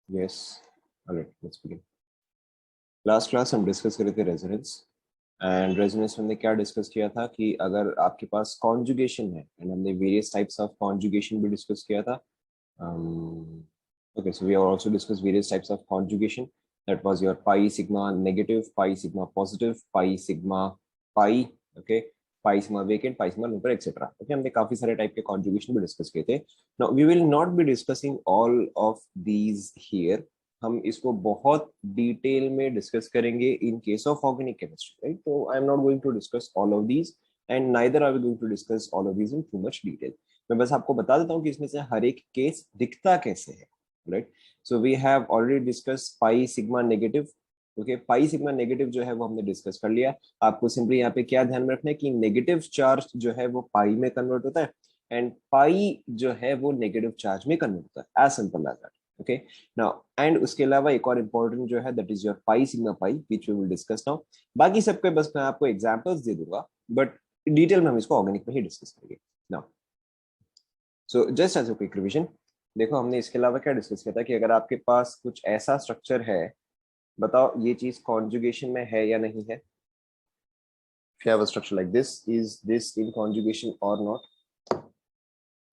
Yes, alright, let's begin. Last class हम discuss कर रहे थे रेजोनेंस। एंड रेजोनेंस में हमने क्या डिस्कस किया था कि अगर आपके पास कॉन्जुगेशन है, एंड हमने वेरियस टाइप्स ऑफ कॉन्जुगेशन भी डिस्कस किया था। Okay, so we are also discuss various types of conjugation. That was your pi sigma negative, pi sigma positive, pi sigma pi, okay, pi sigma vacant, pi sigma neutral, etcetera. Okay, हमने काफी सारे type के conjugation भी discuss किए थे। Now we will not be discussing all of these here. हम इसको बहुत डिटेल में डिस्कस करेंगे in case of organic chemistry, right? तो I am not going to discuss all of these, and neither are we going to discuss all of these in too much detail. मैं बस आपको बता देता हूँ कि इसमें से हर एक केस दिखता कैसे है, right? So we have already discuss pi sigma negative. Okay, pi sigma negative जो है वो हमने डिस्कस कर लिया। आपको सिंपली यहाँ पे क्या ध्यान में रखना है कि नेगेटिव चार्ज जो है वो पाई में कन्वर्ट होता है, एंड पाई जो है वो नेगेटिव चार्ज में कन्वर्ट होता है, as simple as that. Okay, now and उसके अलावा एक और इंपॉर्टेंट जो है that is your pi sigma pi, which we will discuss now. बाकी सबके बस मैं आपको एग्जांपल्स दे दूंगा, बट डिटेल में हम इसको ऑर्गेनिक में ही डिस्कस करेंगे now. So just as a quick revision, देखो हमने इसके अलावा क्या डिस्कस किया था कि अगर आपके पास कुछ ऐसा स्ट्रक्चर है, बताओ ये चीज कॉन्जुगेशन में है या नहीं है। If you have a structure like this, is this in conjugation or not?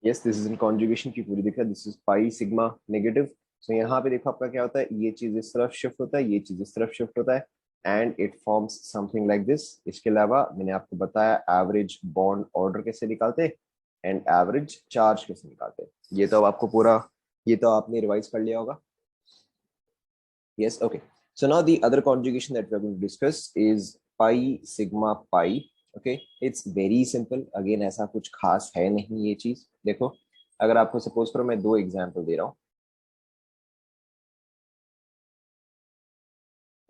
Yes, this is in conjugation की पूरी दिख रहा है। This is pi sigma negative. So यहाँ पे देखो आपका क्या होता है, ये चीज इस तरफ शिफ्ट होता है, ये चीज इस तरफ शिफ्ट होता है, and it forms something like this. इसके अलावा मैंने आपको बताया एवरेज बॉन्ड ऑर्डर कैसे निकालते एंड एवरेज चार्ज कैसे निकालते। ये तो अब आपको पूरा, ये तो आपने रिवाइज कर लिया होगा। Yes, okay. So now the other conjugation that we are going to discuss is pi sigma pi. Okay, it's very simple. Again, ऐसा कुछ खास है नहीं ये चीज। देखो, अगर आपको सपोज करो मैं दो एग्जांपल दे रहा हूँ,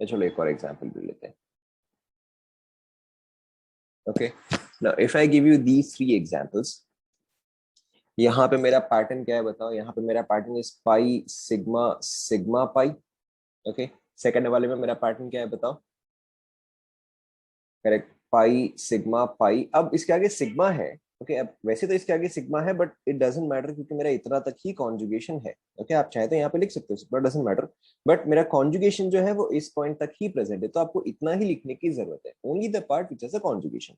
चलो एक और एग्जांपल भी लेते हैं। Okay, now if I give you these three examples, यहाँ पे मेरा पैटर्न क्या है बताओ। यहाँ पे मेरा pattern is pi sigma sigma pi. Okay, second वाले में मेरा पैटर्न क्या है बताओ। करेक्ट, पाई सिग्मा पाई। अब इसके आगे सिग्मा है। ओके, अब वैसे तो इसके आगे सिग्मा है, बट इट डजंट मैटर क्योंकि मेरा इतना तक ही कॉन्जुगेशन है। ओके, आप चाहे तो यहाँ पे लिख सकते हो, बट डजंट मैटर। बट मेरा कॉन्जुगेशन जो है वो इस पॉइंट तक ही प्रेजेंट है, तो आपको इतना ही लिखने की जरूरत है, only the part which is a conjugation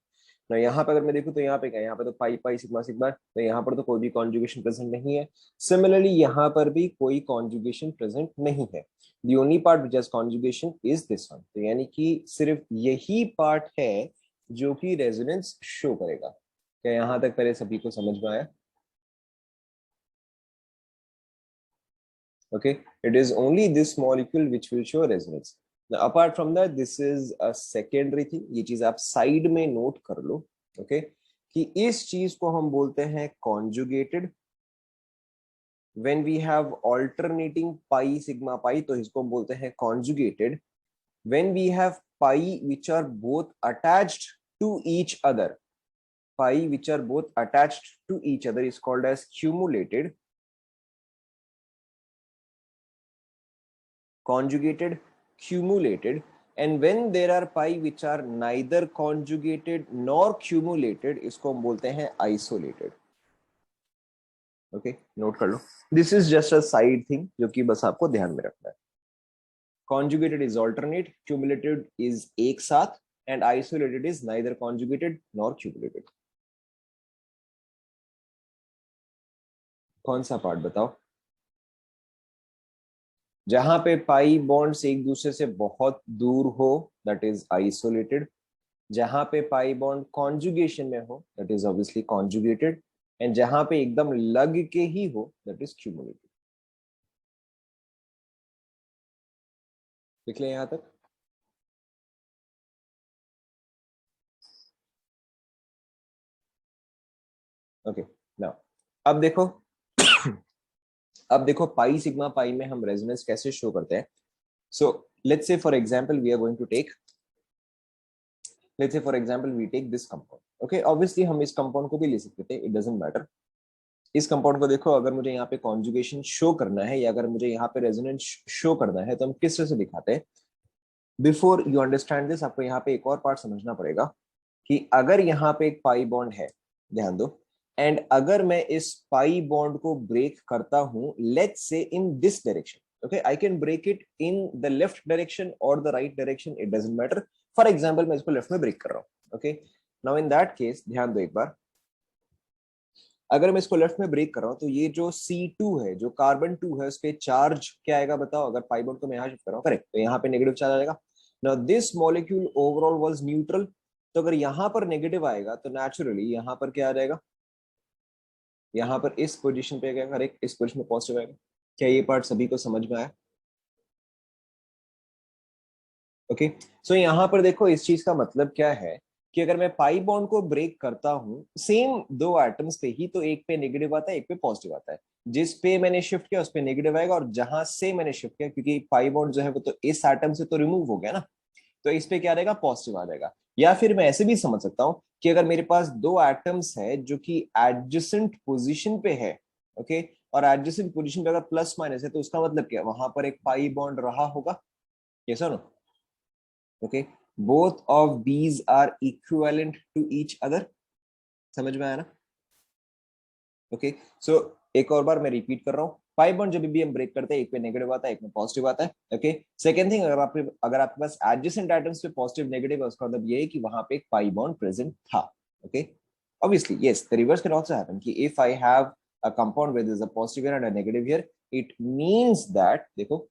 ना। यहाँ पे अगर मैं देखूँ तो यहाँ पे क्या है, यहाँ पे तो पाई पाई सिग्मा सिग्मा, तो यहाँ पर तो कोई भी कॉन्जुगेशन प्रेजेंट नहीं है। सिमिलरली यहाँ पर भी कोई कॉन्जुगेशन प्रेजेंट नहीं है। The only part which has conjugation is this one। तो यानी कि सिर्फ यही पार्ट है जो कि रेजोनेंस शो करेगा। क्या यहां तक पहले सभी को समझ में आया? Okay, it is only this molecule which will show resonance. Now apart from that, this is a secondary thing। ये चीज आप साइड में नोट कर लो। okay? कि इस चीज को हम बोलते हैं conjugated। when we have alternating pi sigma pi, तो इसको बोलते हैं conjugated। when we have pi which are both attached to each other, pi which are both attached to each other is called as cumulated, conjugated, cumulated। and when there are pi which are neither conjugated nor cumulated, इसको हम बोलते हैं isolated। Okay, note कर लो। This is just a side thing जो कि बस आपको ध्यान में रखना है। conjugated is alternate, cumulated is एक साथ, and isolated is neither conjugated nor cumulated। कौन सा पार्ट बताओ जहां पे पाई बॉन्ड्स एक दूसरे से बहुत दूर हो, दैट इज आइसोलेटेड। जहां पे पाई बॉन्ड कॉन्जुगेशन में हो, that is obviously conjugated. And जहां पे एकदम लग के ही हो, दैट इज क्यूमुलेटेड। देख ले यहां तक। ओके, नाउ अब देखो अब देखो पाई सिग्मा पाई में हम रेजोनेंस कैसे शो करते हैं। So let's say for example we are going to take, let's say for example we take this compound. Okay, obviously हम इस कंपाउंड को भी ले सकते थे, इट डजंट मैटर। इस कंपाउंड को देखो, अगर मुझे यहाँ पे कॉन्जुगेशन शो करना है या अगर मुझे यहाँ पे रेजोनेंस शो करना है तो हम किस तरह से दिखाते हैं। बिफोर यू अंडरस्टैंड दिस, आपको यहाँ पे एक और पार्ट समझना पड़ेगा कि अगर यहाँ पे एक पाई बॉन्ड है, ध्यान दो, एंड अगर मैं इस पाई बॉन्ड को ब्रेक करता हूं let's say in this direction. Okay, I can break it in the left direction और the right direction, it doesn't matter. For example मैं इसको लेफ्ट में ब्रेक कर रहा हूँ। Okay, now in that case ध्यान दो एक बार, अगर मैं इसको लेफ्ट में ब्रेक कर रहा हूँ तो ये जो C2 है, जो कार्बन 2 है, उस पे चार्ज क्या आएगा बताओ? अगर पाई बॉन्ड को मैं यहाँ शिफ्ट कर रहा हूँ, करेक्ट, तो यहाँ पे नेगेटिव चार्ज आएगा। Now this molecule overall was neutral, तो अगर यहाँ पर नेगेटिव आएगा तो नेचुरली यहाँ पर क्या आ जाएगा? यहाँ पर इस पोजीशन पे क्या, करेक्ट, इस पोजीशन में पॉजिटिव आएगा। क्या ये पार्ट सभी को समझ में आया? ओके, सो यहाँ पर देखो इस चीज का मतलब क्या है कि अगर मैं पाई बॉन्ड को ब्रेक करता हूँ सेम दो एटम्स पे ही, तो एक पे नेगेटिव आता है, एक पे पॉजिटिव आता है। जिस पे मैंने शिफ्ट किया उस पे नेगेटिव आएगा, और जहां से मैंने शिफ्ट किया, क्योंकि पाई बॉन्ड जो है वो तो इस एटम से तो रिमूव हो गया ना, तो इस पे क्या रहेगा? पॉजिटिव आ जाएगा। या फिर मैं ऐसे भी समझ सकता हूँ कि अगर मेरे पास दो एटम्स है जो कि एडजेसेंट पोजिशन पे है, ओके, और एडजेसेंट पोजिशन पे अगर प्लस माइनस है, तो उसका मतलब क्या, वहां पर एक पाई बॉन्ड रहा होगा। यस और no? Okay, both of these are equivalent to each other. समझ में आया ना? ओके, सो एक और बार मैं रिपीट कर रहा हूँ, पाई बॉन्ड जब भी हम ब्रेक करते हैं, एक पे नेगेटिव आता है, एक में पॉजिटिव आता है। ओके, सेकंड थिंग, अगर आपके पास एडजेसेंट एटम्स पे पॉजिटिव नेगेटिव है, उसका मतलब ये है कि वहां पे एक पाई बॉन्ड प्रेजेंट था। Okay, obviously yes, the reverse can also happen कि if I have a compound where there is a positive here and a negative here, it means that, देखो,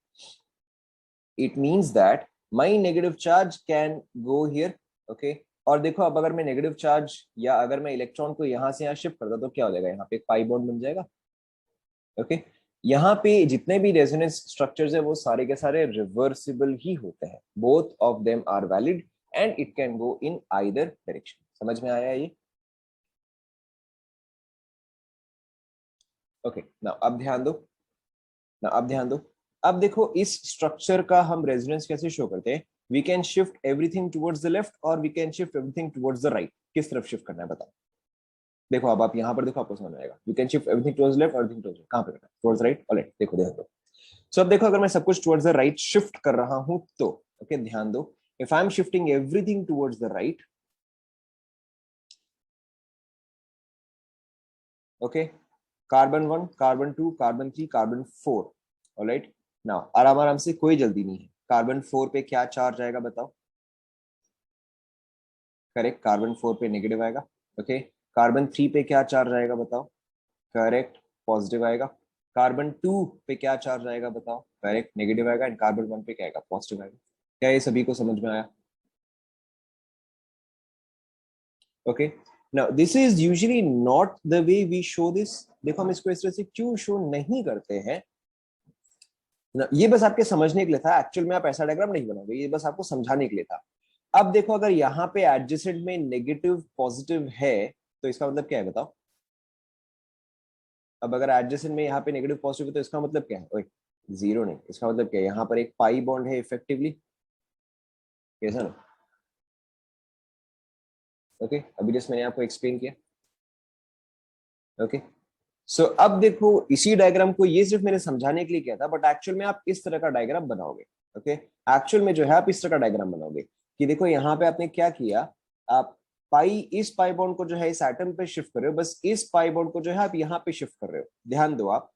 it means that my negative charge can go here। okay, और देखो अब अगर मैं negative charge या अगर मैं इलेक्ट्रॉन को यहां से यहाँ शिफ्ट करता तो क्या हो जाएगा? यहाँ पे एक पाई बॉन्ड बन जाएगा। ओके, यहाँ पे जितने भी रेजोनेंस स्ट्रक्चर्स है वो सारे के सारे रिवर्सिबल ही होते हैं। Both of them are valid and it can go in either direction. समझ में आया ये? ओके, नाउ अब ध्यान दो, अब देखो इस स्ट्रक्चर का हम रेजोनेंस कैसे शो करते हैं? We can shift everything towards the left और we can shift everything towards the right. किस तरफ शिफ्ट करना है बताओ? देखो अब आप यहाँ पर देखो, आपको समझ में आएगा। We can shift everything towards left, everything towards, कहाँ पे करना है? Towards right. ऑलराइट, देखो ध्यान दो। सो अब देखो अगर मैं सब कुछ टुवर्ड्स द राइट शिफ्ट कर रहा हूं तो, ओके, ध्यान दो, if I am shifting everything towards the right, okay, carbon 1, carbon 2, carbon 3, carbon 4, alright. Now आराम आराम से, कोई जल्दी नहीं है। कार्बन 4 पे क्या चार्ज आएगा बताओ? करेक्ट, कार्बन 4 पे नेगेटिव आएगा। ओके, कार्बन 3 पे क्या चार्ज आएगा बताओ? करेक्ट, पॉजिटिव आएगा। कार्बन 2 पे क्या चार्ज आएगा बताओ? करेक्ट, नेगेटिव आएगा। एंड कार्बन 1 पे क्या आएगा? पॉजिटिव आएगा। क्या ये सभी को समझ में आया? Okay, now this is usually not the way we show this. देखो हम इसको इस तरह से क्यों शो नहीं करते हैं ना, ये बस आपके समझने के लिए था। एक्चुअल में आप ऐसा डायग्राम नहीं बनाओगे, ये बस आपको समझाने के लिए था। अब देखो अगर यहाँ पे एडजेसेंट में नेगेटिव पॉजिटिव है, तो इसका मतलब क्या है बताओ? अब अगर एडजेसेंट में यहाँ पे नेगेटिव पॉजिटिव है तो इसका मतलब क्या है? ओए, जीरो नहीं, इसका मतलब क्या है? यहाँ पर एक पाई बॉन्ड है इफेक्टिवली, कैसा ना? ओके, अभी जस्ट मैंने आपको एक्सप्लेन किया। ओके, सो अब देखो इसी डायग्राम को, ये सिर्फ मैंने समझाने के लिए किया था, बट एक्चुअल में आप इस तरह का डायग्राम बनाओगे। ओके, एक्चुअल में जो है आप इस तरह का डायग्राम बनाओगे कि देखो यहाँ पे आपने क्या किया, आप पाई, इस पाई बॉन्ड को जो है इस एटम पे शिफ्ट कर रहे हो, बस इस पाई बॉन्ड को जो है आप यहाँ पे शिफ्ट कर रहे हो। ध्यान दो आप,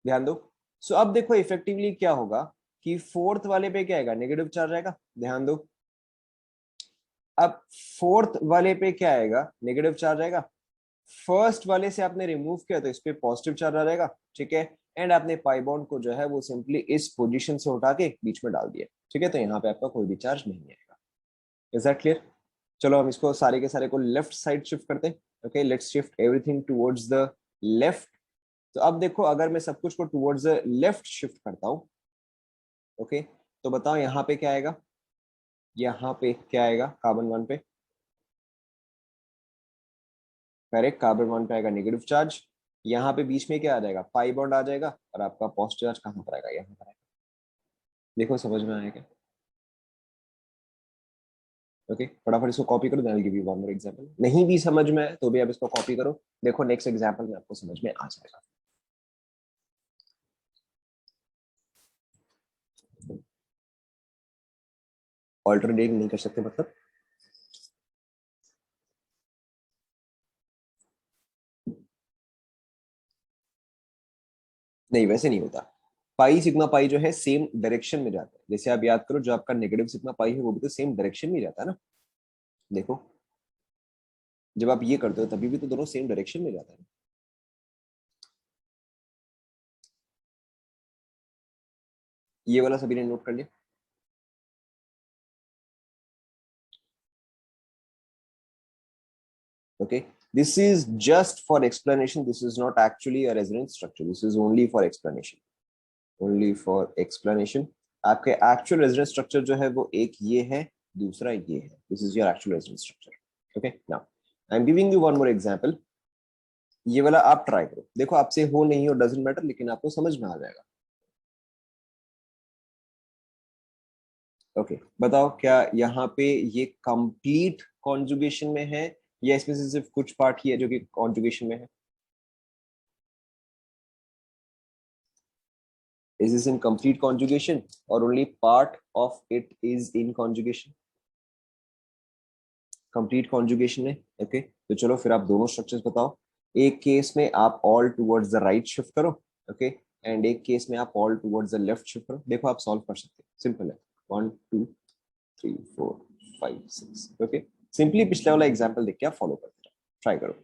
ध्यान दो। सो अब देखो इफेक्टिवली क्या होगा कि फोर्थ वाले पे क्या आएगा? नेगेटिव चार्ज आएगा। ध्यान दो, अब फोर्थ वाले पे क्या आएगा? नेगेटिव चार्ज आएगा। फर्स्ट वाले से आपने रिमूव किया तो इस पे पॉजिटिव चार्ज आ जाएगा। ठीक है, एंड आपने पाई बॉन्ड को जो है वो सिंपली इस पोजीशन से उठा के बीच में डाल दिया। ठीक है, तो यहाँ पे आपका कोई भी चार्ज नहीं आएगा। Is that clear? चलो हम इसको सारे के सारे को लेफ्ट साइड शिफ्ट करते हैं। Okay, let's shift everything towards the left. तो अब देखो अगर मैं सब कुछ को टुवर्ड्स द लेफ्ट शिफ्ट करता हूँ, ओके, तो बताओ यहाँ पे क्या आएगा? यहाँ पे क्या आएगा? कार्बन 1 पे, करेक्ट, कार्बन 1 पे आएगा नेगेटिव चार्ज। यहाँ पे बीच में क्या आ जाएगा? पाई बॉन्ड आ जाएगा, और आपका पॉजिटिव चार्ज कहाँ पर आएगा? यहाँ पर आएगा। देखो समझ में आएगा? ओके, फटाफट इसको कॉपी करो, then I will give you one more example. नहीं भी समझ में आए तो भी आप इसको कॉपी करो, देखो नेक्स्ट एग्जांपल में आपको समझ में आ जाएगा। ऑल्टरनेट नहीं कर सकते मतलब? नहीं, वैसे नहीं होता। पाई सिग्मा पाई जो है सेम डायरेक्शन में जाता है। जैसे आप याद करो, जो आपका नेगेटिव सिग्मा पाई है वो भी तो सेम डायरेक्शन में जाता है ना। देखो जब आप ये करते हो तभी भी तो दोनों सेम डायरेक्शन में जाता है। ये वाला सभी ने नोट कर लिया? Okay, this is just for explanation, this is not actually a resonance structure, this is only for explanation, only for explanation। आपके एक्चुअल रेजोनेंस स्ट्रक्चर जो है वो एक ये है, दूसरा ये है। This is your actual resonance structure. Okay, now I am giving you one more example. ये वाला आप ट्राई करो, देखो आपसे हो नहीं हो डजंट मैटर, लेकिन आपको समझ में आ जाएगा। ओके बताओ, क्या यहाँ पे ये कंप्लीट कॉन्जुगेशन में है या इसमें से सिर्फ कुछ पार्ट ही है जो कि कॉन्जुगेशन में है? Is this in complete conjugation or only part of it is in conjugation? Complete conjugation है। ओके तो चलो फिर आप दोनों स्ट्रक्चर्स बताओ। एक केस में आप all towards the right shift करो, ओके, एंड एक केस में आप all towards the left shift करो। देखो आप सॉल्व कर सकते हैं, सिंपल है। 1 2 3 4 5 6। ओके, सिंपली पिछले वाला एग्जांपल देख के आप फॉलो करते रहो, ट्राई करो।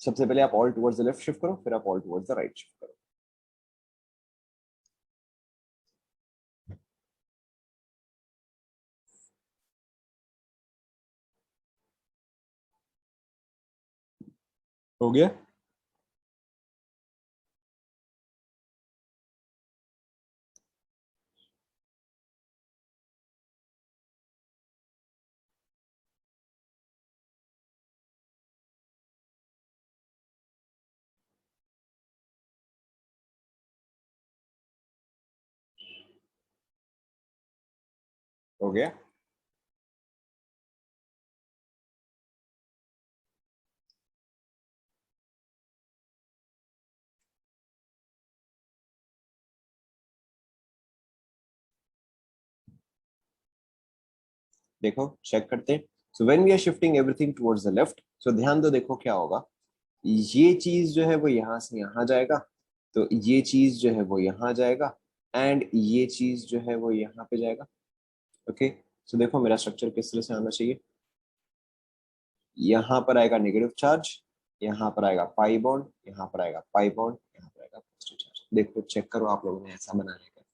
सबसे पहले आप all towards the left shift करो, फिर आप all towards the right shift करो। हो गया? हो गया? देखो चेक करते हैं। So when we are shifting everything towards the left, so ध्यान दो, देखो क्या होगा। ये चीज जो है वो यहाँ से यहाँ जाएगा, तो ये चीज जो है वो यहाँ जाएगा, एंड ये चीज जो है वो यहाँ पे जाएगा। ओके सो देखो मेरा स्ट्रक्चर किस तरह से आना चाहिए। यहाँ पर आएगा नेगेटिव चार्ज, यहाँ पर आएगा पाई बॉन्ड, यहाँ पर आएगा पाई बॉन्ड, यहाँ पर आएगा पॉजिटिव चार्ज। देखो चेक करो आप लोगों ने ऐसा बनाया है क्या?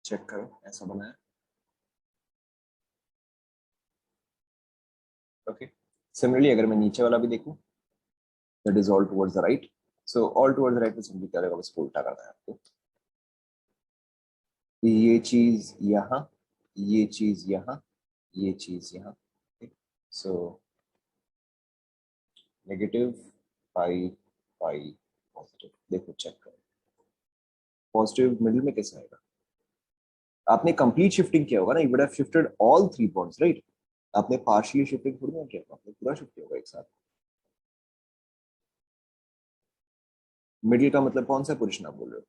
चेक करो ऐसा बनाया। ओके सिमिलरली अगर मैं नीचे वाला भी देखूं, that is all towards the right. So all towards the right में सिंपली क्या रहेगा, बस उल्टा करना है आपको। ये चीज यहाँ, ये चीज यहाँ, ये चीज यहाँ। सो नेगेटिव पाई पाई पॉजिटिव। देखो चेक करो पॉजिटिव मिडिल में कैसे आएगा। आपने कंप्लीट शिफ्टिंग किया होगा ना, you would have shifted all 3 points right. आपने पार्शियली शिफ्टिंग थोड़ी ना किया होगा, आपने पूरा शिफ्ट किया होगा एक साथ। मिडिल का मतलब कौन सा पोजीशन आप बोल रहे हो?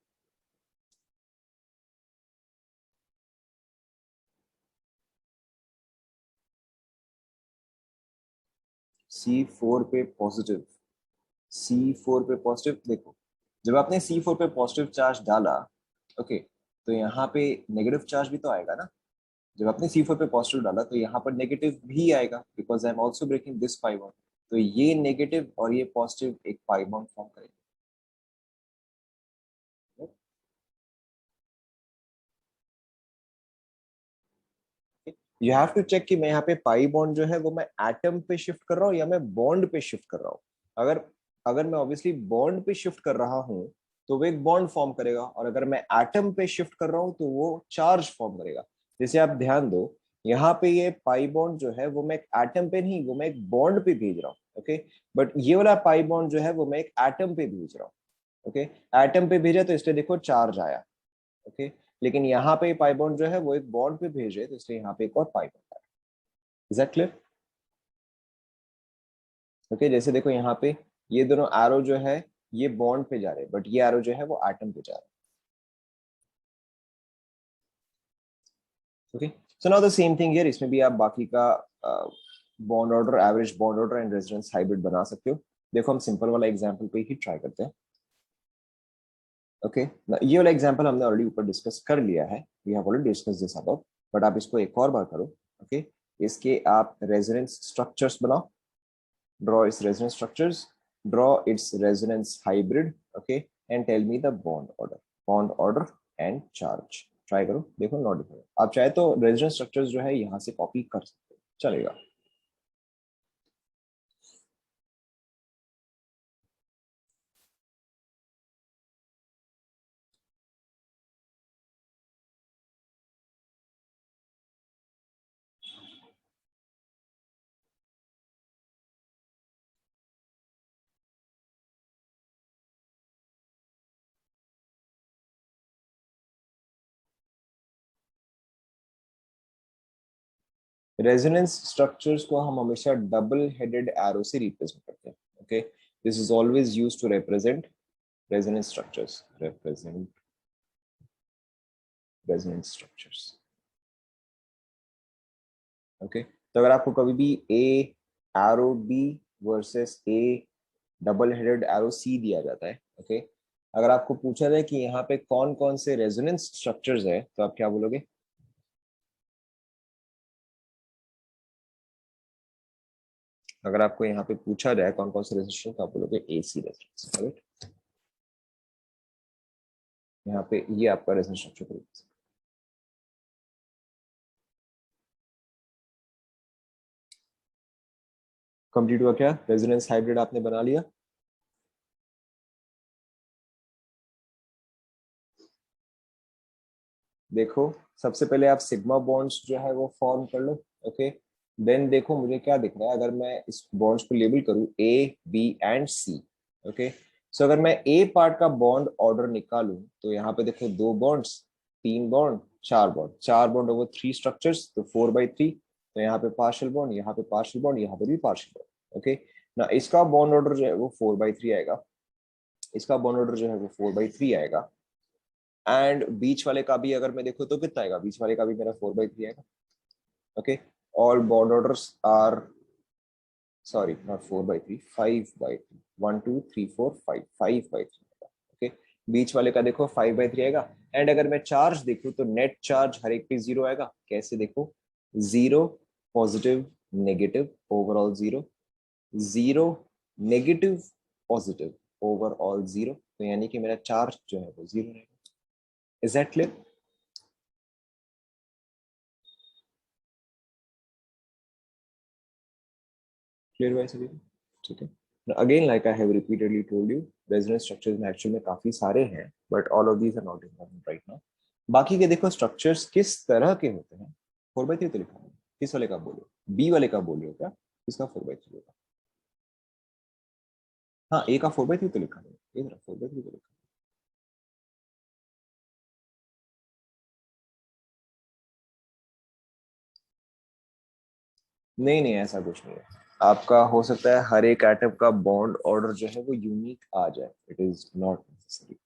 C4 पे पॉजिटिव, C4 पे पॉजिटिव। देखो जब आपने C4 पे पॉजिटिव चार्ज डाला, ओके, तो यहाँ पे नेगेटिव चार्ज भी तो आएगा ना। जब आपने C4 पे पॉजिटिव डाला तो यहाँ पर नेगेटिव भी आएगा, because I am also breaking this pi bond. तो ये नेगेटिव और ये पॉजिटिव एक पाई बॉन्ड फॉर्म करेंगे। यू हैव टू चेक कि मैं यहाँ पे पाई बॉन्ड जो है वो मैं एटम पे शिफ्ट कर रहा हूँ या मैं बॉन्ड पे शिफ्ट कर रहा हूँ। अगर अगर मैं ऑब्वियसली बॉन्ड पे शिफ्ट कर रहा हूँ तो वो एक बॉन्ड फॉर्म करेगा, और अगर मैं एटम पे शिफ्ट कर रहा हूँ तो वो चार्ज फॉर्म करेगा। जैसे आप ध्यान दो, यहाँ पे ये पाई बॉन्ड जो है वो मैं एक एटम पे नहीं, वो मैं एक बॉन्ड पे भेज रहा हूँ। ओके बट ये वाला पाई बॉन्ड जो है वो मैं एक एटम पे भेज रहा हूँ। ओके एटम पे भेजा तो इसलिए देखो चार्ज आया। ओके लेकिन यहाँ पे पाई बॉन्ड जो है वो एक बॉन्ड पे भेज रहे तो इसलिए यहाँ पे एक और पाई बॉन्ड आया। Is that clear? ओके जैसे देखो यहाँ पे ये दोनों एरो जो है ये बॉन्ड पे जा रहे हैं, बट ये एरो जो है वो एटम पे जा रहा है। Okay, so now the same thing here, इसमें भी आप बाकी का bond order, average bond order and resonance hybrid बना सकते हो। देखो हम सिंपल वाला एग्जांपल पे ही ट्राई करते हैं। ओके, ये वाला एग्जांपल हमने ऑलरेडी ऊपर डिस्कस कर लिया है, we have already discuss this about, but आप इसको एक और बार करो। ओके, इसके आप रेजोनेंस स्ट्रक्चर्स बनाओ, draw its resonance structures, draw its resonance hybrid, okay, and tell me the bond order and charge। Try करो, देखो नॉट डिफरेंट। आप चाहे तो रेजोनेंस स्ट्रक्चर्स जो है यहाँ से कॉपी कर सकते हो, चलेगा। रेजोनेंस स्ट्रक्चर्स को हम हमेशा डबल हेडेड एरो से रिप्रेजेंट करते हैं। Okay, this is always used to represent resonance structures, represent resonance structures. Okay, तो अगर आपको कभी भी A arrow B versus A double headed arrow C दिया जाता है, ओके, अगर आपको पूछा जाए कि यहाँ पे कौन कौन से रेजोनेंस स्ट्रक्चर्स है, तो आप क्या बोलोगे? अगर आपको यहाँ पे पूछा जाए कौन कौन से रेजिस्टेंस, तो आप बोलोगे एसी रेजिस्टेंस, राइट। यहाँ पे ये आपका रेजिस्टेंस स्ट्रक्चर कंप्लीट हुआ क्या? रेजोनेंस हाइब्रिड आपने बना लिया। देखो, सबसे पहले आप सिग्मा बॉन्ड्स जो है वो फॉर्म कर लो। ओके, देन देखो मुझे क्या दिख रहा है, अगर मैं इस बॉन्ड्स को लेबल करूं A B and C. Okay, so अगर मैं ए पार्ट का बॉन्ड ऑर्डर निकालूं, तो यहाँ पे देखो दो बॉन्ड्स, तीन बॉन्ड, चार बॉन्ड ओवर थ्री स्ट्रक्चर्स, तो 4/3। तो यहाँ पे पार्शियल बॉन्ड, यहाँ पे पार्शियल बॉन्ड, यहाँ पे भी पार्शियल बॉन्ड। ओके, ना इसका बॉन्ड ऑर्डर जो है वो 4/3 आएगा, इसका बॉन्ड ऑर्डर जो है वो 4/3 आएगा, एंड बीच वाले का भी अगर मैं देखूं तो कितना आएगा, बीच वाले का भी मेरा 4/3 आएगा। Okay, all bond orders are, sorry not 4/3, 5/3, 1 2 3 4 5, 5/3। Okay, बीच वाले का देखो 5/3 आएगा, एंड अगर मैं चार्ज देखूं तो नेट चार्ज हर एक पे जीरो आएगा। कैसे देखो, zero, positive, negative, overall zero, zero, negative, positive, overall zero. तो यानी कि मेरा चार्ज जो है वो जीरो रहेगा। Is that clear? क्लियर हुआ है सभी को? ठीक है। Again like I have repeatedly told you, resonance structures में एक्चुअल में काफी सारे हैं, but all of these are not important right now. बाकी के देखो स्ट्रक्चर्स किस तरह के होते हैं। 4/3 तो लिखा है, किस वाले का बोलो, बी वाले का बोलियो क्या, किसका 4/3 होगा? हाँ, ए का 4/3 तो लिखा है, इधर 4/3 तो लिखा है। नहीं नहीं, ऐसा कुछ नहीं है। आपका हो सकता है हर एक एटम का बॉन्ड ऑर्डर जो है वो यूनिक आ जाए, इट इज नॉट नेसेसरी।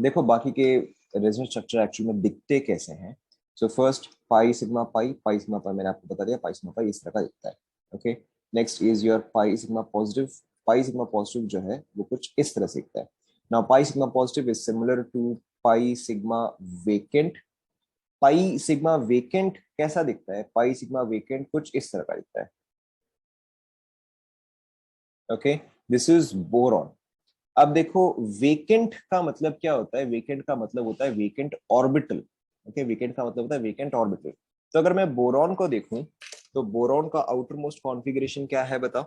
देखो बाकी के रेजोनेंस स्ट्रक्चर एक्चुअली में दिखते कैसे हैं। सो फर्स्ट पाई सिग्मा पाई, पाई सिग्मा पाई मैंने आपको बता दिया, पाई सिग्मा पाई इस तरह का दिखता है। Okay, next is your pi sigma positive. Pi sigma positive जो है वो कुछ इस तरह से दिखता है। Now pi sigma positive is similar to pi sigma vacant. Pi sigma vacant कैसा दिखता है? पाई सिग्मा वेकेंट कुछ इस तरह का दिखता है। Okay, this is boron. अब देखो, वेकेंट का मतलब क्या होता है? वेकेंट का मतलब होता है वेकेंट ऑर्बिटल। ओके, वेकेंट का मतलब होता है वेकेंट ऑर्बिटल। तो अगर मैं बोरॉन को देखूं, तो बोरॉन का आउटर मोस्ट कॉन्फ़िगरेशन क्या है बताओ?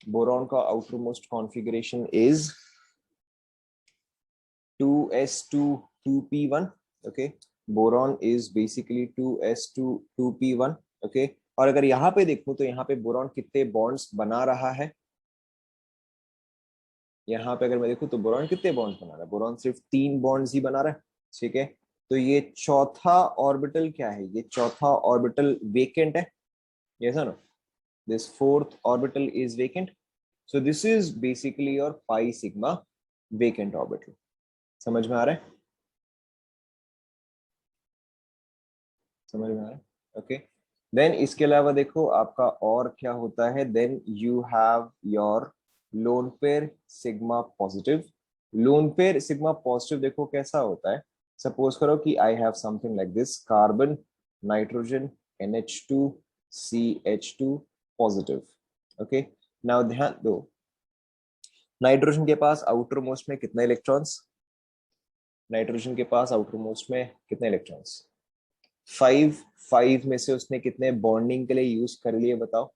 बोरॉन का outer most configuration is 2s2 2p1। Okay, boron is basically 2s2 2p1। Okay, और अगर यहाँ पे देखूं तो यहाँ पे बोरॉन कितने बॉन्ड्स बना रहा है? यहाँ पे अगर मैं देखूं तो बोरॉन कितने बॉन्ड्स बना रहा है? बोरॉन सिर्फ 3 बॉन्ड्स ही बना रहा है। ठीक है, तो ये चौथा ऑर्बिटल क्या है? ये चौथा ऑर्बिटल वेकेंट है, यस और no? This fourth orbital is vacant. So this is basically your pi sigma vacant orbital. समझ में आ रहा है? समझ में आ रहा है? ओके। देन इसके अलावा देखो आपका और क्या होता है, then you have your lone pair sigma positive. Lone pair sigma positive देखो कैसा होता है, सपोज करो कि I have something like this, carbon, nitrogen, NH2, CH2 positive. Okay, now ध्यान दो, नाइट्रोजन के पास आउटर मोस्ट में कितने इलेक्ट्रॉन्स? नाइट्रोजन के पास आउटर मोस्ट में कितने इलेक्ट्रॉन्स? 5। 5 में से उसने कितने बॉन्डिंग के लिए यूज कर लिए बताओ?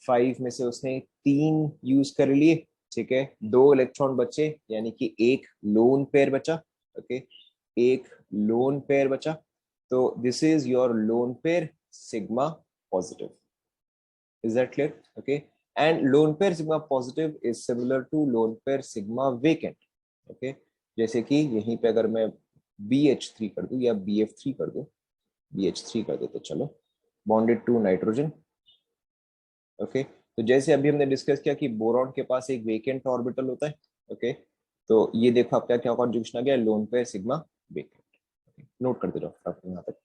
5 में से उसने 3 यूज कर लिए, ठीक है, 2 इलेक्ट्रॉन बचे, यानी कि एक लोन पेयर बचा। ओके, एक लोन पेयर बचा, तो this is your lone pair sigma positive. Is that clear? Okay, and lone pair sigma positive is similar to lone pair sigma vacant. Okay, जैसे कि यहीं पे अगर मैं BH3 कर दूं या BF3 कर दूं, BH3 कर दो तो चलो, बॉन्डेड टू नाइट्रोजन। ओके, तो जैसे अभी हमने डिस्कस किया कि बोरॉन के पास एक वेकेंट ऑर्बिटल होता है। ओके, तो ये देखो आपका क्या कॉन्जुगेशन आ गया, loan pair sigma vacant. Note करते रहो फटाफट यहाँ तक।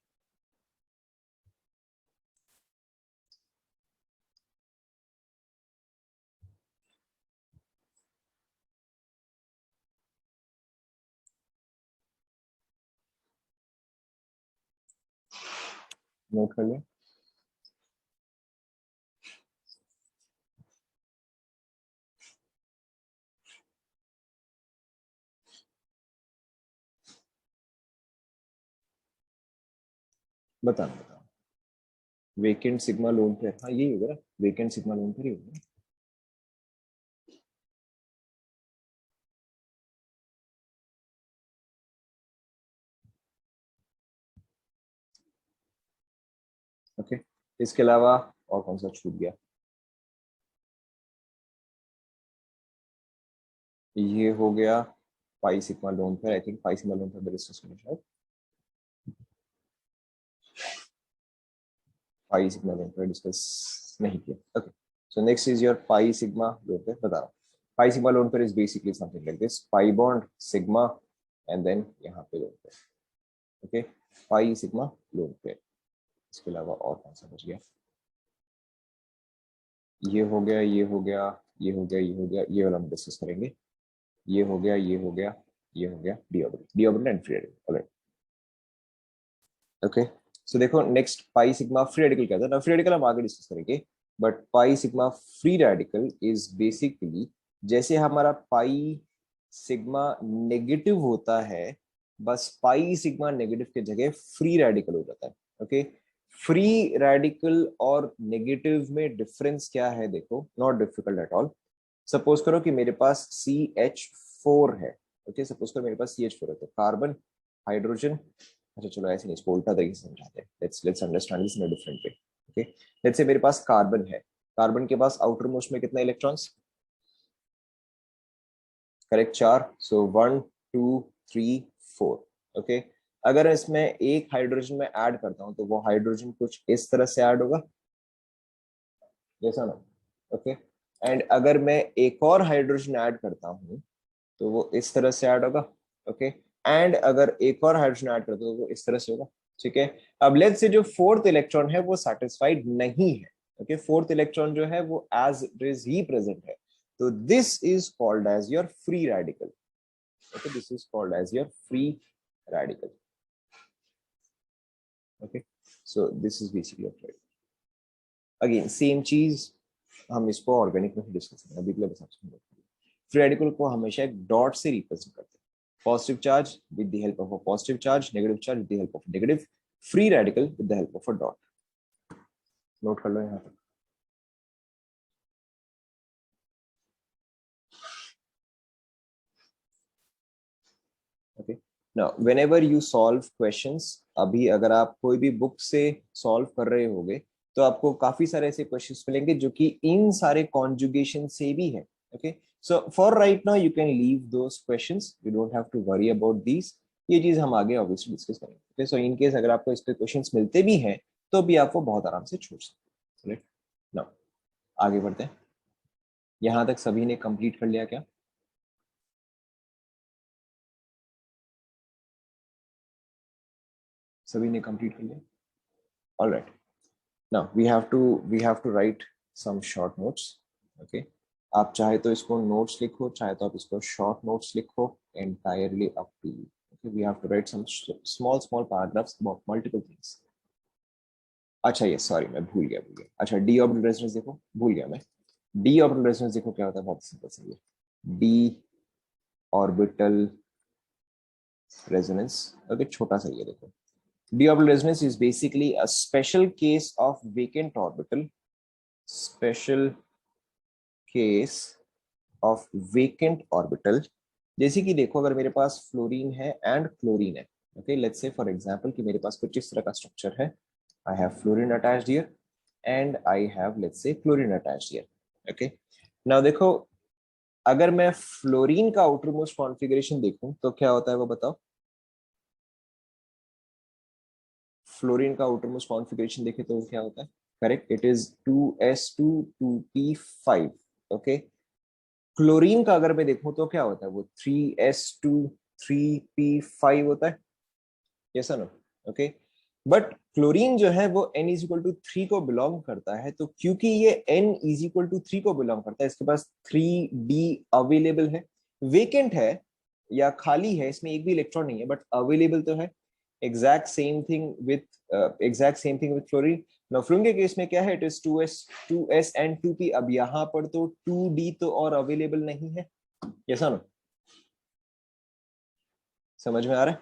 नोट कर लिया? बताना बताओ। वेकेंट सिग्मा लोन पेयर, हाँ यही होगा ना, वेकेंट सिग्मा लोन पेयर ही होगा। ओके, इसके अलावा और कौन सा छूट गया? ये हो गया pi sigma lone pair. I think pi sigma lone pair discuss करना शायद, pi sigma lone pair discuss नहीं किया। Okay, so next is your pi sigma lone pair. बता रहा हूँ, pi sigma lone pair is basically something like this, pi bond sigma and then यहाँ पे lone pair. Okay, pi sigma lone pair. इसके अलावा और कौन सा बच गया? ये हो गया, ये हो गया, ये हो गया, ये हो गया, ये वाला हम डिस्कस करेंगे। ये हो गया, ये हो गया, ये हो गया, D orbital, D orbital and free radical. Alright, okay. So देखो next pi sigma free radical क्या था ना, फ्री रेडिकल हम आगे डिस्कस करेंगे, but pi sigma free radical is basically जैसे हमारा पाई सिग्मा नेगेटिव होता है, बस पाई सिग्मा नेगेटिव की जगह फ्री रेडिकल हो जाता है। ओके, फ्री रेडिकल और नेगेटिव में डिफरेंस क्या है देखो, not difficult at all. Suppose करो कि मेरे पास CH4 है। ओके, सपोज करो मेरे पास CH4 है, तो कार्बन, हाइड्रोजन, अच्छा चलो ऐसे नहीं, इसको उल्टा तरीके से समझाते हैं, let's understand this in a different way. Okay, let's say मेरे पास कार्बन है, कार्बन के पास आउटर मोस्ट में कितने इलेक्ट्रॉन्स? करेक्ट, 4। सो 1 2 3 4। ओके, अगर इसमें एक हाइड्रोजन में ऐड करता हूं तो वो हाइड्रोजन कुछ इस तरह से ऐड होगा, जैसा ना। ओके, एंड अगर मैं एक और हाइड्रोजन ऐड करता हूं तो वो इस तरह से ऐड होगा। ओके, एंड अगर एक और हाइड्रोजन ऐड करते हो तो वो इस तरह से होगा। ठीक है, अब लेट्स से जो फोर्थ इलेक्ट्रॉन है वो सेटिस्फाइड नहीं है। ओके, फोर्थ इलेक्ट्रॉन जो है वो एज इट इज ही प्रेजेंट है, तो this is called as your free radical. Okay, this is called as your free radical. Okay, so this is basically your free. Again same चीज, हम इसको organic में डिस्कस करेंगे, अभी के लिए बस आपसे फ्री रेडिकल को हमेशा एक डॉट से रिप्रेजेंट करते हैं, positive charge with the help of a positive charge, negative charge with the help of a negative, free radical with the help of a dot. Note कर लो यहाँ पे। Okay, now whenever you solve questions, अभी अगर आप कोई भी book से solve कर रहे होगे तो आपको काफी सारे ऐसे क्वेश्चंस मिलेंगे जो कि इन सारे कॉन्जुगेशन से भी है। Okay, so for right now you can leave those questions, you don't have to worry about these, ये चीज हम आगे ऑब्वियसली डिस्कस करेंगे। ओके, सो इन केस अगर आपको इस पे क्वेश्चंस मिलते भी हैं तो भी आप वो बहुत आराम से छोड़ सकते हैं। नाउ आगे बढ़ते हैं। यहां तक सभी ने कंप्लीट कर लिया क्या? सभी ने कंप्लीट कर लिया? All right, now we have to write some short notes. Okay, आप चाहे तो इसको नोट्स लिखो, चाहे तो आप इसको शॉर्ट नोट्स लिखो, entirely up to you. Okay, we have to write some small paragraphs about multiple things. अच्छा ये सॉरी मैं भूल गया। अच्छा डी ऑर्बिटल रेजोनेंस देखो, भूल गया मैं। डी ऑर्बिटल रेजोनेंस देखो क्या होता है, बहुत सिंपल सा ये डी ऑर्बिटल रेजोनेंस। ओके छोटा सा ये देखो, d orbital resonance is basically a special case of vacant orbital, special case of vacant orbital। जैसे कि देखो अगर मेरे पास फ्लोरीन है एंड क्लोरीन है, okay let's say for example कि मेरे पास कुछ इस तरह का स्ट्रक्चर है, I have fluorine attached here and I have let's say chlorine attached here. Okay now देखो, अगर मैं फ्लोरीन का आउटर मोस्ट कॉन्फ़िगरेशन देखूं तो क्या होता है वो बताओ। फ्लोरीन का आउटर मोस्ट कॉन्फ़िगरेशन देखे तो क्या होता है? Correct, it is 2s2 2p5। Okay, chlorine का अगर मैं देखूं तो क्या होता है, वो 3s2 3p5 होता है, yes no? Okay, but chlorine जो है वो n इज इक्वल टू 3 को बिलोंग करता है, तो क्योंकि ये n इज इक्वल टू 3 को बिलोंग करता है, इसके पास 3d अवेलेबल है, वेकेंट है या खाली है, इसमें एक भी इलेक्ट्रॉन नहीं है बट अवेलेबल तो है। Exact same thing with fluorine. Now fluorine के केस में क्या है, it is 2s and 2p। अब यहाँ पर तो 2d तो और अवेलेबल नहीं है, यस नो? समझ में आ रहा है?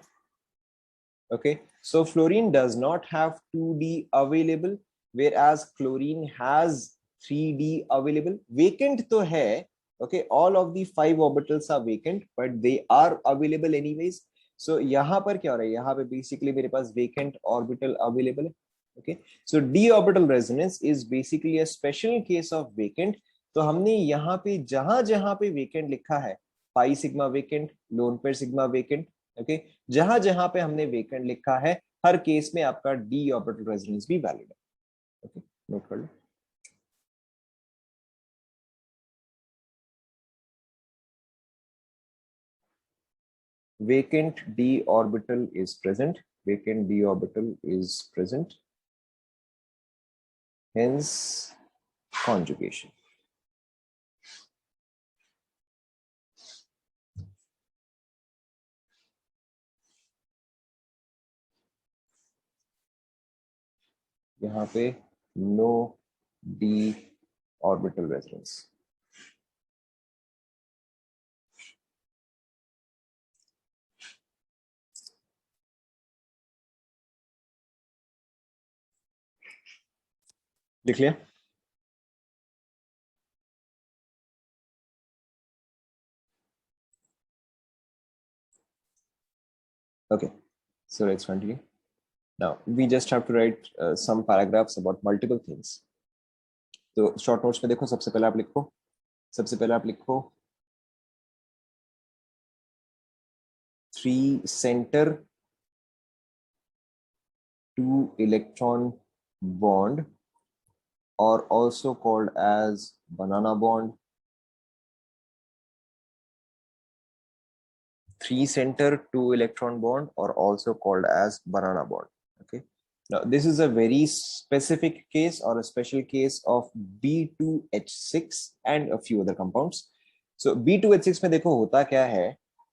Okay, so fluorine does not have 2d available, whereas chlorine has 3d available. Vacant तो है, okay, all of the 5 orbitals are vacant, but they are available anyways. So यहाँ पर क्या हो रहा है, यहाँ पे basically मेरे पास vacant orbital available है, okay. So d orbital resonance is basically a special case of vacant. तो हमने यहाँ पे जहां जहां पे vacant लिखा है, pi sigma vacant, lone pair sigma vacant, okay, जहां जहां पे हमने वेकेंट लिखा है हर केस में आपका डी ऑर्बिटल रेजोनेंस भी वैलिड है। ओके, नोट कर लो। vacant d orbital is present, vacant d orbital is present, hence conjugation। यहाँ पे नो d orbital resonance। लिख लिया? okay, so let's continue. Now we just have to write some paragraphs about multiple things। तो short notes में देखो, सबसे पहले आप लिखो 3 center 2 electron bond, or also called as banana bond। 3 center 2 electron bond, or also called as banana bond। Okay, now this is a very specific case or a special case of B2H6 and a few other compounds। So B2H6 में देखो होता क्या है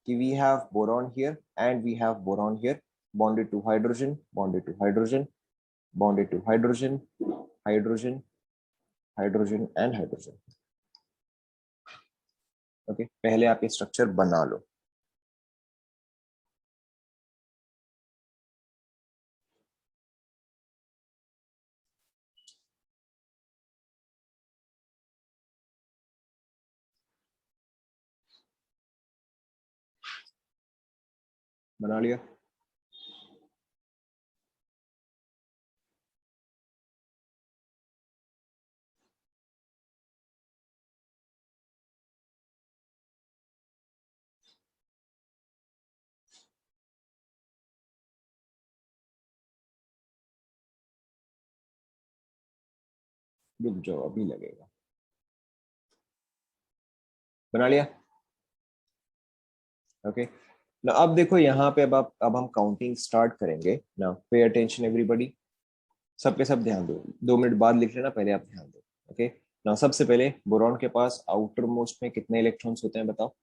कि we have boron here and we have boron here, bonded to hydrogen, bonded to hydrogen, bonded to hydrogen, hydrogen, hydrogen and hydrogen। Okay, पहले आप ये structure बना लो। बना लिया? रुक जाओ, अभी लगेगा। बना लिया? ओके ना, अब देखो यहाँ पे अब हम काउंटिंग स्टार्ट करेंगे ना। पे अटेंशन एवरीबॉडी, सबके सब ध्यान दो, 2 मिनट बाद लिख लेना, पहले आप ध्यान दो। ओके ना, सबसे पहले बोरॉन के पास आउटर मोस्ट में कितने इलेक्ट्रॉन्स होते हैं बताओ?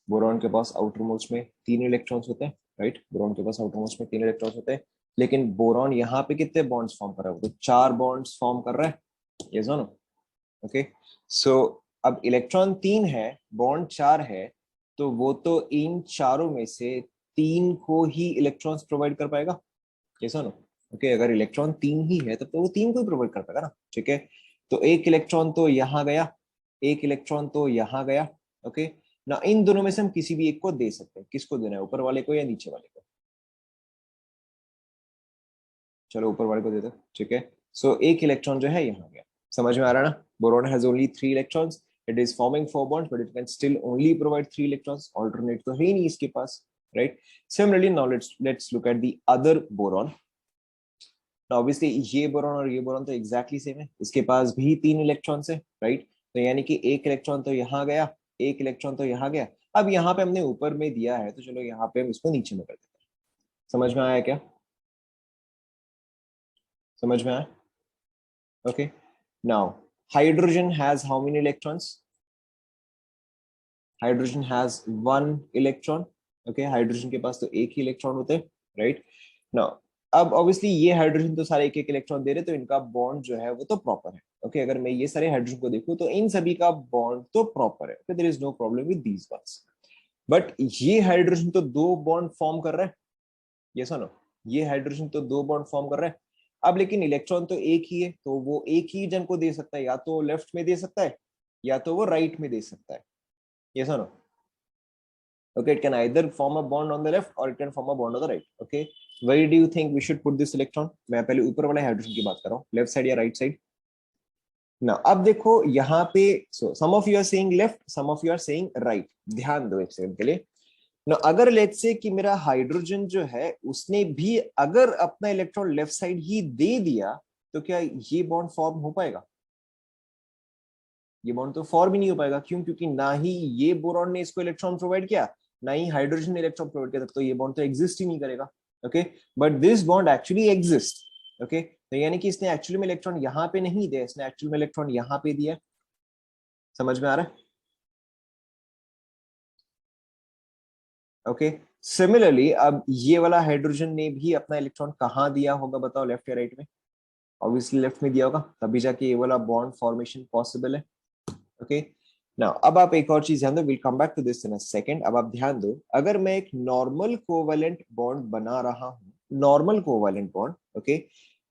बोरॉन के पास आउटर मोस्ट में 3 इलेक्ट्रॉन्स होते हैं, राइट? बोरॉन के पास आउटर मोस्ट में 3 इलेक्ट्रॉन्स होते हैं, लेकिन बोरॉन यहाँ पे कितने बॉन्ड्स फॉर्म कर रहा है? तो 4 बॉन्ड्स फॉर्म कर रहा है, ये सुनो। ओके सो अब इलेक्ट्रॉन 3 है, बॉन्ड 4 है, तो वो तो इन चारों में से 3 को ही इलेक्ट्रॉन्स प्रोवाइड कर पाएगा, ये सुनो। ओके अगर इलेक्ट्रॉन 3 ही है तब तो वो 3 को ही प्रोवाइड कर पाएगा ना, ठीक है? तो एक इलेक्ट्रॉन तो यहाँ गया, एक इलेक्ट्रॉन तो यहाँ गया। ओके ना, इन दोनों में से हम किसी भी एक को दे सकते हैं। किसको देना है, ऊपर वाले को या नीचे वाले को? चलो ऊपर वाले को दे दो, ठीक है। सो एक इलेक्ट्रॉन जो है यहाँ गया, समझ में आ रहा है ना? Boron has only 3 electrons, it is forming 4 bonds but it can still only provide 3 electrons, alternate तो है ही नहीं इसके पास, right? Similarly now let's look at the other boron. Now obviously ये बोरॉन और ये बोरॉन तो एग्जैक्टली सेम है, इसके पास भी 3 इलेक्ट्रॉन्स है, राइट? तो यानी कि एक इलेक्ट्रॉन तो यहाँ गया, एक इलेक्ट्रॉन तो यहाँ गया। अब यहाँ पे हमने ऊपर में दिया है, तो चलो यहाँ पे हम इसको नीचे में कर देते हैं। समझ में आया क्या? समझ में आया? Okay now hydrogen has how many electrons? Hydrogen has 1 electron. Okay hydrogen के पास तो एक ही इलेक्ट्रॉन होते हैं, राइट? नाउ अब ऑब्वियसली ये हाइड्रोजन तो सारे एक एक इलेक्ट्रॉन दे रहे, तो इनका बॉन्ड जो है वो तो प्रॉपर है। ओके अगर मैं ये सारे हाइड्रोजन को देखूं तो इन सभी का बॉन्ड तो प्रॉपर है, there is no problem with these ones. But ये हाइड्रोजन तो 2 बॉन्ड फॉर्म कर रहा है, ये सुनो, ये हाइड्रोजन तो 2 बॉन्ड फॉर्म कर रहा है। अब लेकिन इलेक्ट्रॉन तो एक ही है, तो वो एक ही जन को दे सकता है, या तो लेफ्ट में दे सकता है या तो वो राइट में दे सकता है, ये सुनो। Okay, it can either form a bond on the left or it can form a bond on the right. Okay, where do you think we should put this electron? मैं पहले ऊपर वाले हाइड्रोजन की बात कर रहा हूँ, लेफ्ट साइड या राइट साइड ना? अब देखो यहाँ पे, so some of you are saying left, some of you are saying right. ध्यान दो एक सेकंड के लिए ना। अगर लेट्स से कि मेरा हाइड्रोजन जो है उसने भी अगर अपना इलेक्ट्रॉन लेफ्ट साइड ही दे दिया, तो क्या ये बॉन्ड फॉर्म हो पाएगा? ये बॉन्ड तो फॉर्म ही नहीं हो पाएगा। क्यों? क्योंकि ना ही ये बोरॉन ने इसको इलेक्ट्रॉन प्रोवाइड किया, ना ही हाइड्रोजन ने इलेक्ट्रॉन प्रोवाइड किया, तो ये बॉन्ड तो एग्जिस्ट ही नहीं करेगा। Okay but this bond actually exist. Okay तो यानी कि इसने एक्चुअली में इलेक्ट्रॉन यहाँ पे नहीं दिया, इसने एक्चुअली में इलेक्ट्रॉन यहाँ पे दिया। समझ में आ रहा है? ओके सिमिलरली अब ये वाला हाइड्रोजन ने भी अपना इलेक्ट्रॉन कहाँ दिया होगा बताओ, लेफ्ट या राइट में? ऑब्वियसली लेफ्ट में दिया होगा, तभी जाके ये वाला बॉन्ड फॉर्मेशन पॉसिबल है। ओके नाउ अब आप एक और चीज ध्यान दो, will come back to this in a second. अब आप ध्यान दो, अगर मैं एक नॉर्मल कोवेलेंट बॉन्ड बना रहा हूं, normal covalent bond, okay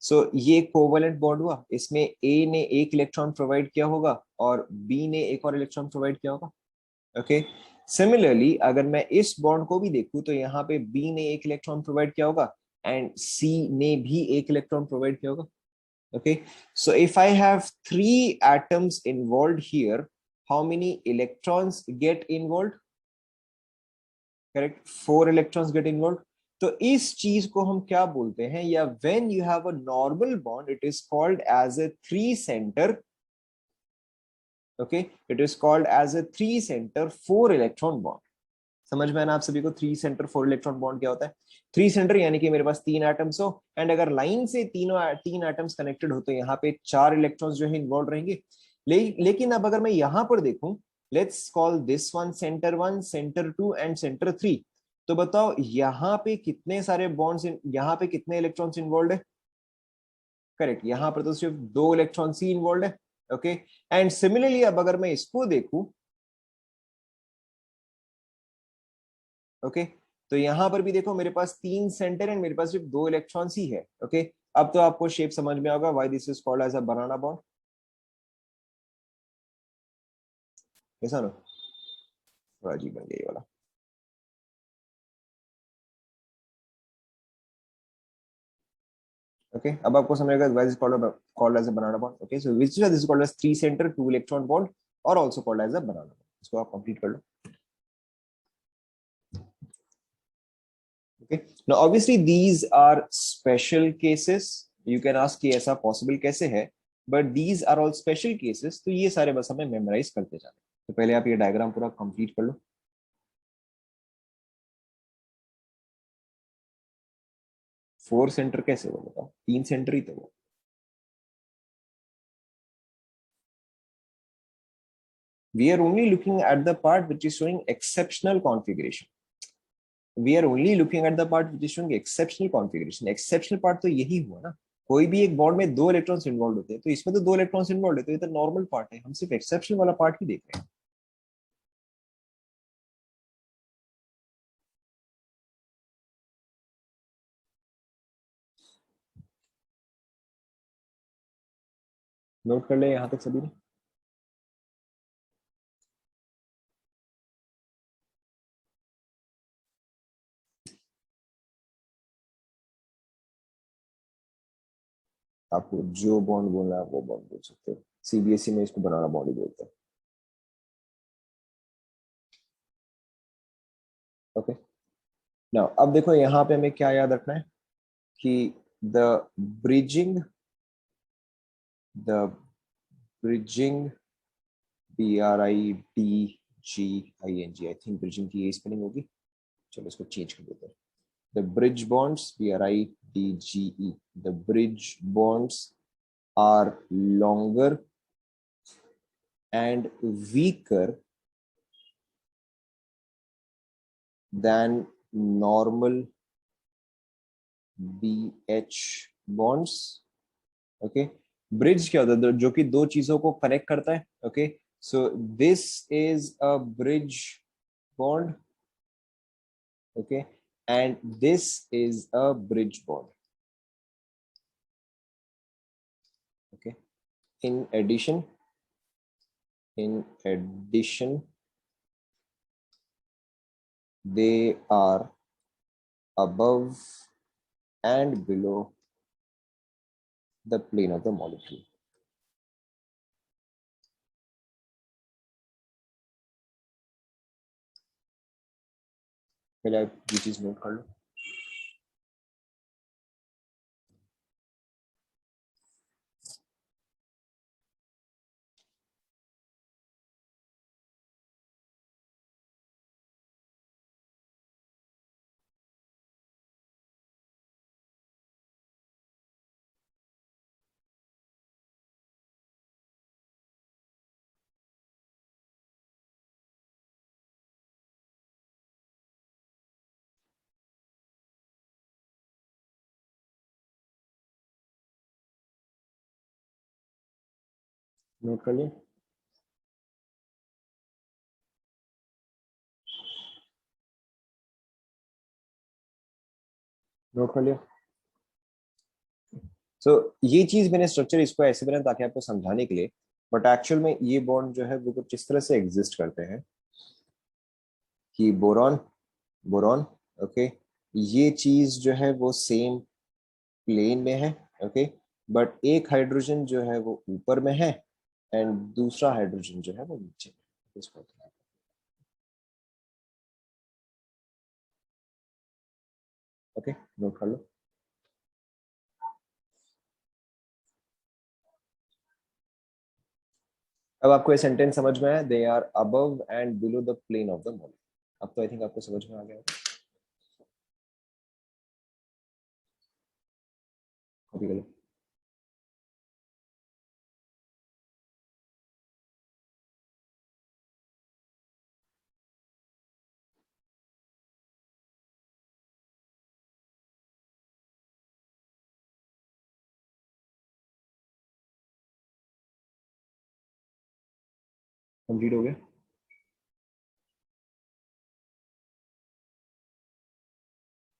so ये कोवेलेंट बॉन्ड हुआ, इसमें ए ने एक इलेक्ट्रॉन प्रोवाइड किया होगा और बी ने एक और इलेक्ट्रॉन प्रोवाइड किया होगा। ओके सिमिलरली अगर मैं इस बॉन्ड को भी देखूं तो यहाँ पे बी ने एक इलेक्ट्रॉन प्रोवाइड किया होगा एंड सी ने भी एक इलेक्ट्रॉन प्रोवाइड किया होगा। Okay, so if I have 3 atoms involved here, how many electrons get involved? Correct, 4 electrons get involved. तो इस चीज को हम क्या बोलते हैं, या when you have a normal bond it is called as a 3 center. Okay, it is called as a 3 center 4 electron bond. समझ में आना आप सभी को 3 center 4 electron bond क्या होता है? 3 center यानी कि मेरे पास 3 एटम्स हो, एंड अगर लाइन से तीन एटम्स कनेक्टेड हो तो यहाँ पे 4 इलेक्ट्रॉन्स जो है इन्वॉल्व रहेंगे। लेकिन अब अगर मैं यहाँ पर देखूं, let's call this one centre 1, centre 2 and centre 3, तो बताओ यहाँ पे कितने सारे बॉन्ड्स, यहाँ पे कितने इलेक्ट्रॉन्स इन्वॉल्व है? करेक्ट, यहाँ पर तो सिर्फ 2 इलेक्ट्रॉन्स ही इन्वॉल्व है। ओके एंड सिमिलरली अब अगर मैं इसको देखूं, ओके तो यहां पर भी देखो मेरे पास 3 सेंटर एंड मेरे पास सिर्फ 2 इलेक्ट्रॉन्स ही है। ओके अब तो आपको शेप समझ में होगा, why this is called as a banana bond. ऐसा ना, थोड़ा अजीब बन गया ये वाला। ओके अब आपको समझेगा why this called as a banana bond. Okay so which this is called as 3 centre 2 electron bond, और also called as a banana bond. इसको आप कंप्लीट कर लो। Okay now obviously these are special cases, you can ask कि ऐसा possible कैसे है, but these are all special cases, तो ये सारे बस हमें मेमोराइज करते जाना। तो पहले आप ये डायग्राम पूरा कंप्लीट कर लो। फोर सेंटर कैसे हो बताओ, तीन सेंटर ही तो वो। We are only looking at the part which is showing exceptional configuration. We are only looking at the part which is showing exceptional configuration. Exceptional part तो यही हुआ ना, कोई भी एक बॉन्ड में दो इलेक्ट्रॉन्स इन्वॉल्व होते हैं, तो इसमें तो दो इलेक्ट्रॉन्स इन्वॉल्व है, तो ये तो नॉर्मल पार्ट है, हम सिर्फ एक्सेप्शनल वाला पार्ट ही देख रहे हैं। नोट कर ले यहाँ तक सभी ने। आपको जो बॉन्ड बोलना है वो बॉन्ड बोल सकते हो, सीबीएसई में इसको बनाना बॉन्ड ही बोलते हैं। ओके, नाउ अब देखो यहाँ पे हमें क्या याद रखना है कि the bridging the bridging BRIDGING, I think bridging की ये स्पेलिंग होगी, चलो इसको चेंज कर देते हैं। The bridge bonds, BRIDGE, the bridge bonds are longer and weaker than normal BH bonds. Okay, bridge क्या होता है, जो कि दो चीजों को कनेक्ट करता है। Okay, so this is a bridge bond. Okay, and this is a bridge bond. Okay, in addition they are above and below the plane of the molecule. पहले आप ये चीज नोट कर लो। नोट कर लिया। नोट कर लिया। सो ये चीज मैंने स्ट्रक्चर इसको ऐसे बनाया ताकि आपको समझाने के लिए, बट एक्चुअल में ये बॉन्ड जो है वो कुछ इस तरह से एग्जिस्ट करते हैं कि बोरॉन बोरॉन, ओके, ये चीज जो है वो सेम प्लेन में है। ओके, बट एक हाइड्रोजन जो है वो ऊपर में है एंड दूसरा हाइड्रोजन जो है वो नीचे में। ओके, नोट कर लो। अब आपको ये सेंटेंस समझ में आया, they are above and below the plane of the molecule. अब तो आई थिंक आपको समझ में आ गया। कॉपी कर लो। कंप्लीट हो गया।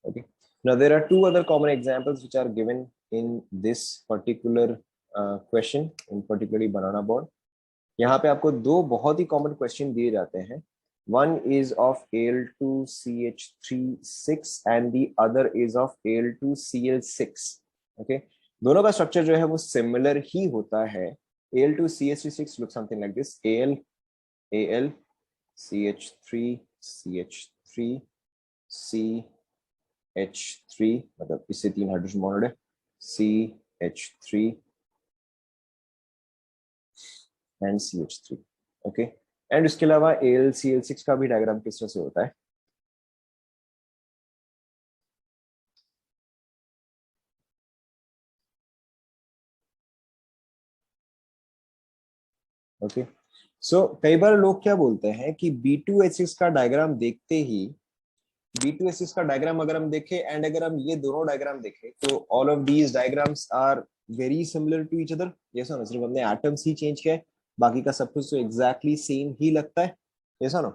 Okay. Now there are two other common examples which are given in this particular question, in particularly banana bond. यहाँ पे आपको दो बहुत ही कॉमन क्वेश्चन दिए जाते हैं. One is of Al2CH36 and the other is of Al2Cl6. Okay, दोनों का स्ट्रक्चर जो है वो सिमिलर ही होता है. Al2CH36 looks something like this: Al CH3 CH3, मतलब इससे तीन हाइड्रोजन बॉन्ड है, CH3 and CH3. Okay, and उसके अलावा AlCl6 का भी डायग्राम किस तरह से होता है? ओके, सो कई बार लोग क्या बोलते हैं कि B2H6 का डायग्राम देखते ही, B2H6 का डायग्राम अगर हम देखें एंड अगर हम ये दोनों डायग्राम देखें तो all of these diagrams are very similar to each other. Yes no, सिर्फ हमने एटम्स ही चेंज किया है, बाकी का सब कुछ तो एग्जैक्टली सेम ही लगता है। Yes no?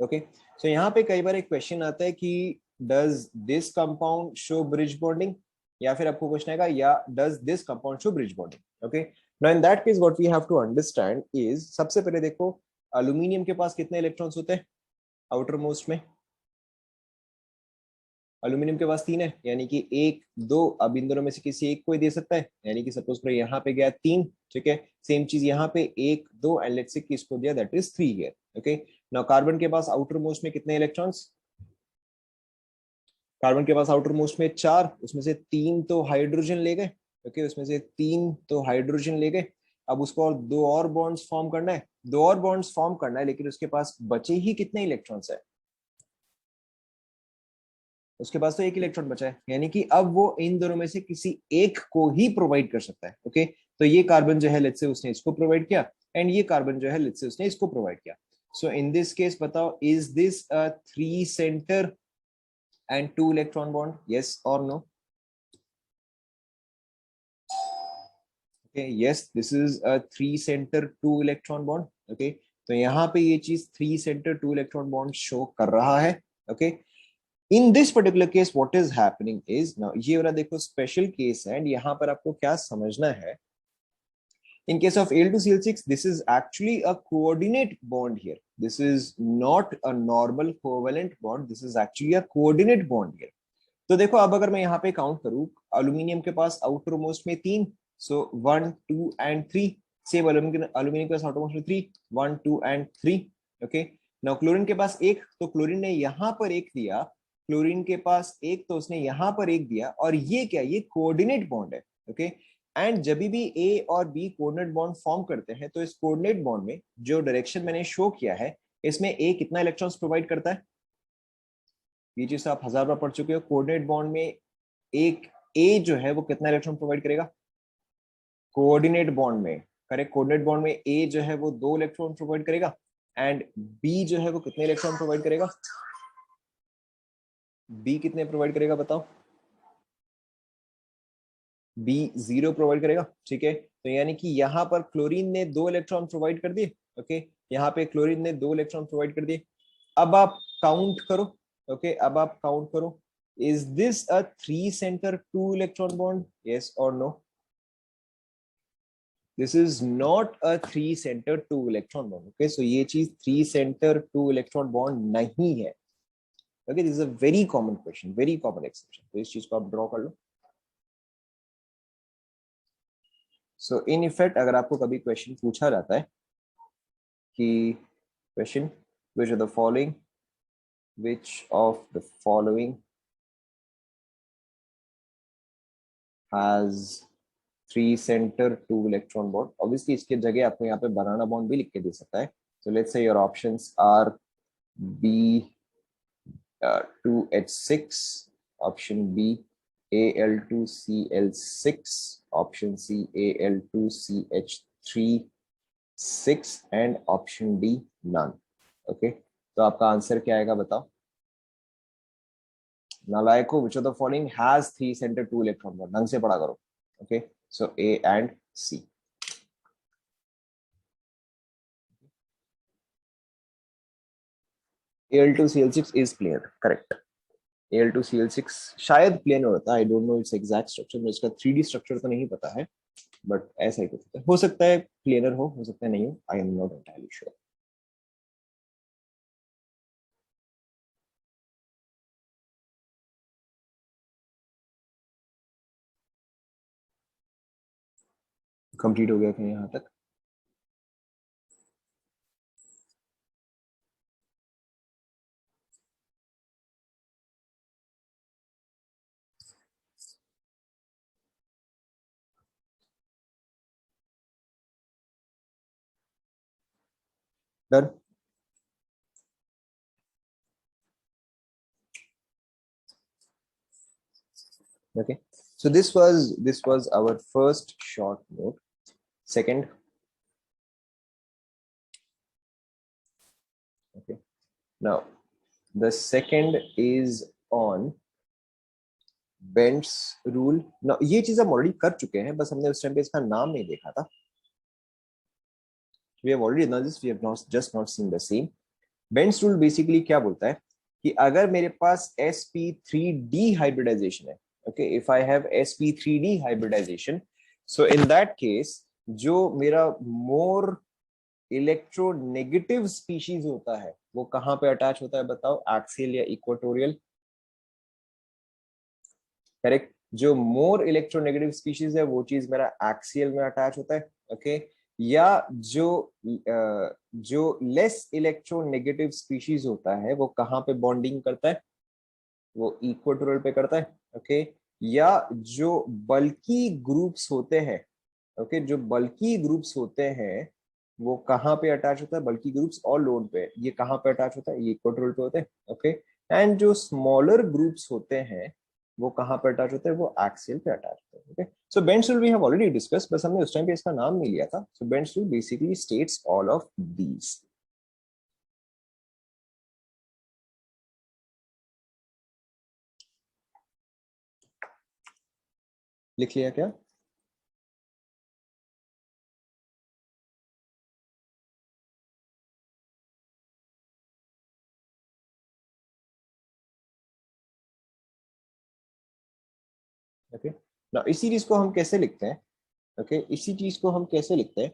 ओके, सो यहाँ पे कई बार एक क्वेश्चन आता है कि does this compound show bridge bonding, या फिर आपको क्वेश्चन आएगा या does this compound show bridge bonding. Okay, now in that case what we have to understand is, सबसे पहले देखो अल्यूमिनियम के पास कितने इलेक्ट्रॉन्स होते हैं आउटर मोस्ट में? अल्यूमिनियम के पास 3 है, यानी कि 1 2, अब इन दोनों में से किसी एक को ही दे सकता है, यानी कि सपोज करो यहाँ पे गया 3, ठीक है। सेम चीज यहाँ पे 1 2 एंड लेट्स से किसको दिया, that is 3 here. Okay, now carbon के पास आउटर मोस्ट में कितने इलेक्ट्रॉन्स? कार्बन के पास आउटर मोस्ट में 4, उसमें से 3 तो हाइड्रोजन ले गए। ओके, उसमें से 3 तो हाइड्रोजन ले गए। अब उसको और 2 और बॉन्ड्स फॉर्म करना है, 2 और बॉन्ड्स फॉर्म करना है, लेकिन उसके पास बचे ही कितने इलेक्ट्रॉन्स है? उसके पास तो 1 इलेक्ट्रॉन बचा है, यानी कि अब वो इन दोनों में से किसी एक को ही प्रोवाइड कर सकता है। ओके, तो ये कार्बन जो है लेट्स से उसने इसको प्रोवाइड किया, एंड ये कार्बन जो है लेट्स से उसने इसको प्रोवाइड किया। सो इन दिस केस बताओ, is this a 3 centre and 2 electron bond, yes और no? Okay, yes, this is a 3 centre 2 electron bond. Okay, तो यहाँ पे ये चीज 3 सेंटर 2 इलेक्ट्रॉन बॉन्ड शो कर रहा है। Okay, in this particular case what is happening is, now ये वाला देखो स्पेशल केस है, एंड यहाँ पर आपको क्या समझना है, in case of Al2Cl6 this is actually a coordinate bond here, this is not a normal covalent bond, this is actually a coordinate bond here। तो देखो अब अगर मैं यहाँ पे काउंट करूं, अल्यूमिनियम के पास आउटर मोस्ट में 3, सो 1 2 एंड 3, सेम अल्यूमिनियम के पास आउटर मोस्ट में 3 1 2 एंड 3। ओके, नाउ क्लोरीन के पास 1, तो क्लोरीन ने यहाँ पर 1 दिया, क्लोरीन के पास 1 तो उसने यहाँ पर 1 दिया, और ये क्या, ये कोऑर्डिनेट बॉन्ड है। ओके, एंड जब भी ए और बी कोऑर्डिनेट बॉन्ड फॉर्म करते हैं तो इस कोऑर्डिनेट बॉन्ड में जो डायरेक्शन मैंने शो किया है, इसमें ए कितना इलेक्ट्रॉन्स प्रोवाइड करता है? ये चीज आप 1000 बार पढ़ चुके हो। कोऑर्डिनेट बॉन्ड में एक ए जो है वो कितना इलेक्ट्रॉन प्रोवाइड करेगा कोऑर्डिनेट बॉन्ड में? करेक्ट, कोऑर्डिनेट बॉन्ड में ए जो है वो 2 इलेक्ट्रॉन प्रोवाइड करेगा, एंड बी जो है वो कितने इलेक्ट्रॉन प्रोवाइड करेगा? बी कितने प्रोवाइड करेगा बताओ? बी 0 प्रोवाइड करेगा। ठीक है, तो यानी कि यहाँ पर क्लोरीन ने 2 इलेक्ट्रॉन प्रोवाइड कर दिए। ओके, यहाँ पे क्लोरीन ने 2 इलेक्ट्रॉन प्रोवाइड कर दिए। अब आप काउंट करो। ओके, अब आप काउंट करो, is this a 3 centre 2 electron bond, yes और no? This is not a 3 centre 2 electron bond. Okay, so ये चीज 3 सेंटर 2 इलेक्ट्रॉन बॉन्ड नहीं है। Okay, this is a very common question, very common exception, तो इस चीज को आप ड्रॉ कर लो। सो इन इफेक्ट अगर आपको कभी क्वेश्चन पूछा जाता है कि question, which of the following, which of the following has 3 center 2 electron bond, obviously इसके जगह आपको यहाँ पे बनाना बॉन्ड भी लिख के दे सकता है। so let's say your options are B 2H6, option B Al2Cl6, option C Al2CH3 6 and option D none। Okay, तो आपका आंसर क्या आएगा बताओ? नालायको, which of the following has 3 center 2 electron bond, ढंग से पढ़ा करो। Okay, so A and C। Al2Cl6 is planar, correct। Al2Cl6 शायद प्लेन होता है, I don't know it's exact structure, मुझे इसका 3D स्ट्रक्चर तो नहीं पता है, बट ऐसा ही कुछ हो सकता है, प्लेनर हो सकता है नहीं हो, आई am not entirely sure. Complete हो गया क्या यहाँ तक? Done. Okay, so this was our first short note. Second, okay, now the second is on Bent's rule. ना ये चीज हम ऑलरेडी कर चुके हैं, बस हमने उस टाइम पे इसका नाम नहीं देखा था. we have already done this, we have not just not seen the same. Bent's rule basically क्या बोलता है कि अगर मेरे पास sp3d हाइब्रिडाइजेशन है, okay, if I have sp3d hybridization, so in that case जो मेरा मोर इलेक्ट्रोनेगेटिव स्पीशीज होता है वो कहां पे अटैच होता है बताओ, एक्सियल या इक्वेटोरियल? करेक्ट. जो मोर इलेक्ट्रोनेगेटिव स्पीशीज है वो चीज मेरा एक्सियल में अटैच होता है, ओके. या जो लेस इलेक्ट्रोनेगेटिव स्पीशीज होता है वो कहां पे बॉन्डिंग करता है, वो इक्वेटोरियल पे करता है, ओके. या जो बल्की ग्रुप्स होते हैं, ओके, जो बल्की ग्रुप्स होते हैं वो कहाँ पे अटैच होता है, बल्की ग्रुप्स और लोड पे, ये कहाँ पे अटैच होता है, ये इक्वेटोरियल पे होते हैं, ओके. एंड जो स्मॉलर ग्रुप्स होते हैं वो कहाँ पे अटैच होते हैं, वो एक्सियल पे अटैच होते हैं, okay. So Bent's rule we have already discuss, बस हमने उस टाइम पे इसका नाम नहीं लिया था. So Bent's rule basically states all of these. लिख लिया क्या? ओके. ना इसी चीज को हम कैसे लिखते हैं, ओके, इसी चीज को हम कैसे लिखते हैं,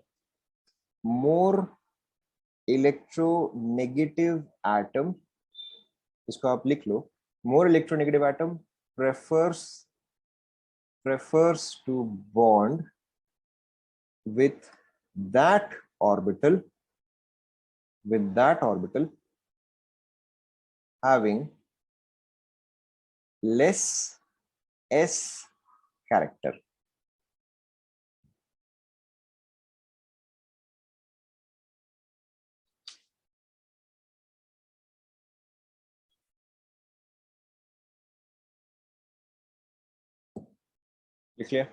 मोर इलेक्ट्रोनेगेटिव एटम, इसको आप लिख लो, more electronegative atom prefers to bond with that orbital having less s character. Clear?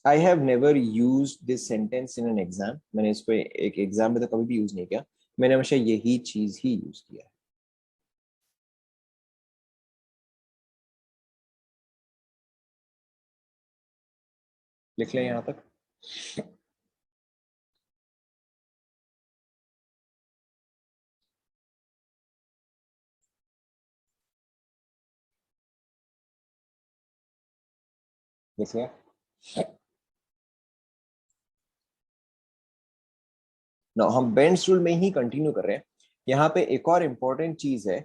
I have never used this sentence in an exam. मैंने इसको एक एग्जाम में तो कभी भी यूज नहीं किया, मैंने हमेशा यही चीज ही यूज किया है. लिख लें यहां तक. लिख लिया. ना हम बेंट्स रूल में ही कंटिन्यू कर रहे हैं. यहाँ पे एक और इम्पोर्टेंट चीज है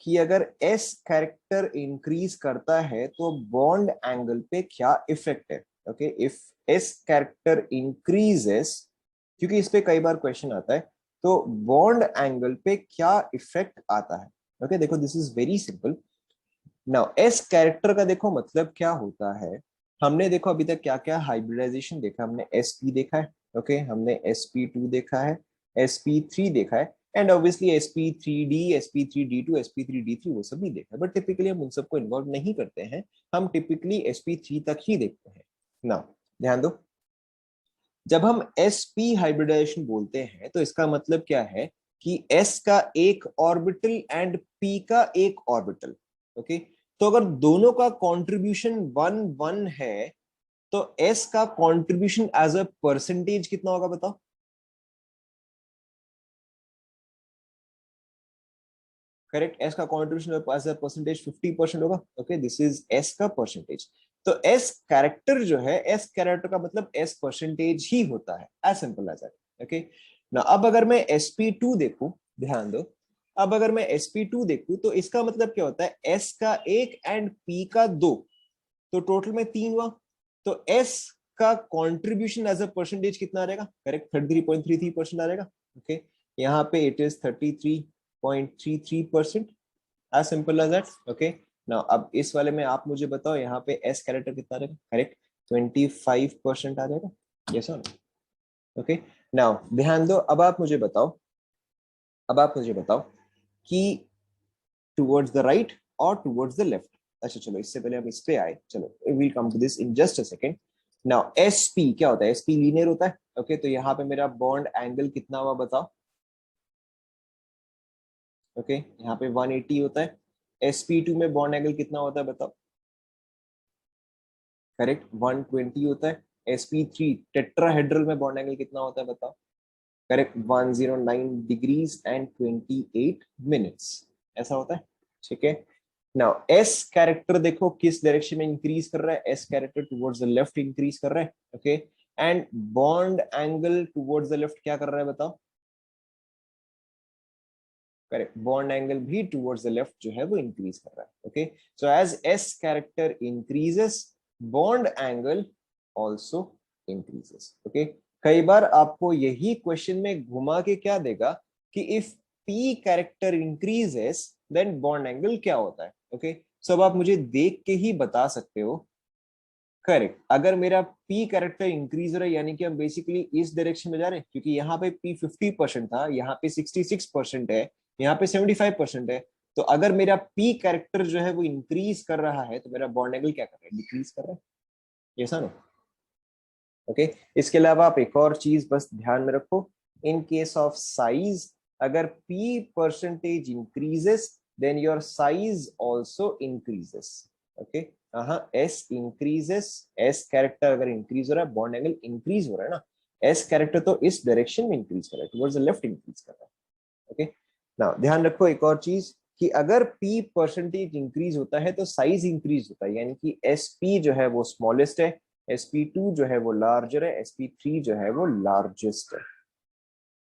कि अगर एस कैरेक्टर इंक्रीज करता है तो बॉन्ड एंगल पे क्या इफेक्ट है, okay. If S character increases, क्योंकि इस पे कई बार क्वेश्चन आता है, तो बॉन्ड एंगल पे क्या इफेक्ट आता है, ओके. देखो this is very simple. Now S character का देखो मतलब क्या होता है. हमने देखो अभी तक क्या क्या हाइब्रिडाइजेशन देखा, हमने sp देखा है, ओके, हमने sp2 देखा है, sp3 देखा है, and obviously sp3d, sp3d2, sp3d3 वो सब भी देखा है. बट टिपिकली हम उन सबको इन्वॉल्व नहीं करते हैं, हम टिपिकली sp3 तक ही देखते हैं. नाउ ध्यान दो, जब हम sp हाइब्रिडाइजेशन बोलते हैं तो इसका मतलब क्या है कि s का एक ऑर्बिटल एंड p का एक ऑर्बिटल, ओके. तो अगर दोनों का कंट्रीब्यूशन 1-1 है तो s का कंट्रीब्यूशन एज अ परसेंटेज कितना होगा बताओ? करेक्ट, s का कंट्रीब्यूशन एज अ परसेंटेज 50% होगा, ओके. दिस इज s का परसेंटेज. तो s कैरेक्टर जो है, s कैरेक्टर का मतलब s परसेंटेज ही होता है, as simple as that, okay. ना अब अगर मैं sp2 देखूं, ध्यान दो, अब अगर मैं sp2 देखूं तो इसका मतलब क्या होता है, s का एक एंड p का दो, तो टोटल में 3 हुआ. तो s का कंट्रीब्यूशन एज अ परसेंटेज कितना रहेगा, करेक्ट, 33.33% आ रहेगा, ओके. यहाँ पे it is 33.33%, as simple as that, okay. Now अब इस वाले में आप मुझे बताओ यहाँ पे s कैरेक्टर कितना रहेगा, करेक्ट, 25% आ जाएगा, यस और नो, ओके. नाउ ध्यान दो, अब आप मुझे बताओ कि टुवर्ड्स द राइट और टुवर्ड्स द लेफ्ट। अच्छा चलो, इससे पहले हम इस पे आए, चलो will come to this in just a second. Now SP क्या होता है? एसपी लीनियर होता है। ओके, तो यहाँ पे मेरा बॉन्ड एंगल कितना हुआ बताओ। ओके, यहाँ पे 180 होता है। sp2 में बॉन्ड एंगल कितना होता है बताओ। करेक्ट, 120 होता है। sp3 टेट्राहेड्रल में बॉन्ड एंगल कितना होता है बताओ। करेक्ट, 109 डिग्रीज एंड 28 मिनट्स, ऐसा होता है। ठीक है, नाउ एस कैरेक्टर देखो किस डायरेक्शन में इंक्रीज कर रहा है। S character towards the left increase कर रहा है। Okay, and bond angle towards the left क्या कर रहा है बताओ। करेक्ट, बॉन्ड एंगल भी टुवर्ड्स द लेफ्ट जो है वो इंक्रीज कर रहा है। Okay, so as S character increases, bond angle also increases. Okay, कई बार आपको यही क्वेश्चन में घुमा के क्या देगा कि if P character increases then bond angle क्या होता है। ओके, सो अब आप मुझे देख के ही बता सकते हो। करेक्ट, अगर मेरा पी कैरेक्टर इंक्रीज हो रहा है यानी कि हम बेसिकली इस डायरेक्शन में जा रहे हैं, क्योंकि यहाँ पे पी 50% था, यहाँ पे 66% है, यहाँ पे 75% है। तो अगर मेरा पी कैरेक्टर जो है वो इंक्रीज कर रहा है तो मेरा बॉन्ड एंगल क्या कर रहा है? डिक्रीज कर रहा है। ये सा ना। ओके, इसके अलावा आप एक और चीज बस ध्यान में रखो, इन केस ऑफ साइज, अगर p percentage increases then your size also increases. Okay, हाँ, s इंक्रीजेस, s कैरेक्टर अगर इंक्रीज हो रहा है, बॉन्ड एंगल इंक्रीज हो रहा है ना। s कैरेक्टर तो इस डायरेक्शन में इंक्रीज कर रहा है, टुवर्ड्स द लेफ्ट इंक्रीज कर रहा है। ओके, ना ध्यान रखो एक और चीज कि अगर p परसेंटेज इंक्रीज होता है तो साइज इंक्रीज होता है, यानी कि sp जो है वो स्मॉलेस्ट है, sp2 जो है वो लार्जर है, sp3 जो है वो लार्जेस्ट है,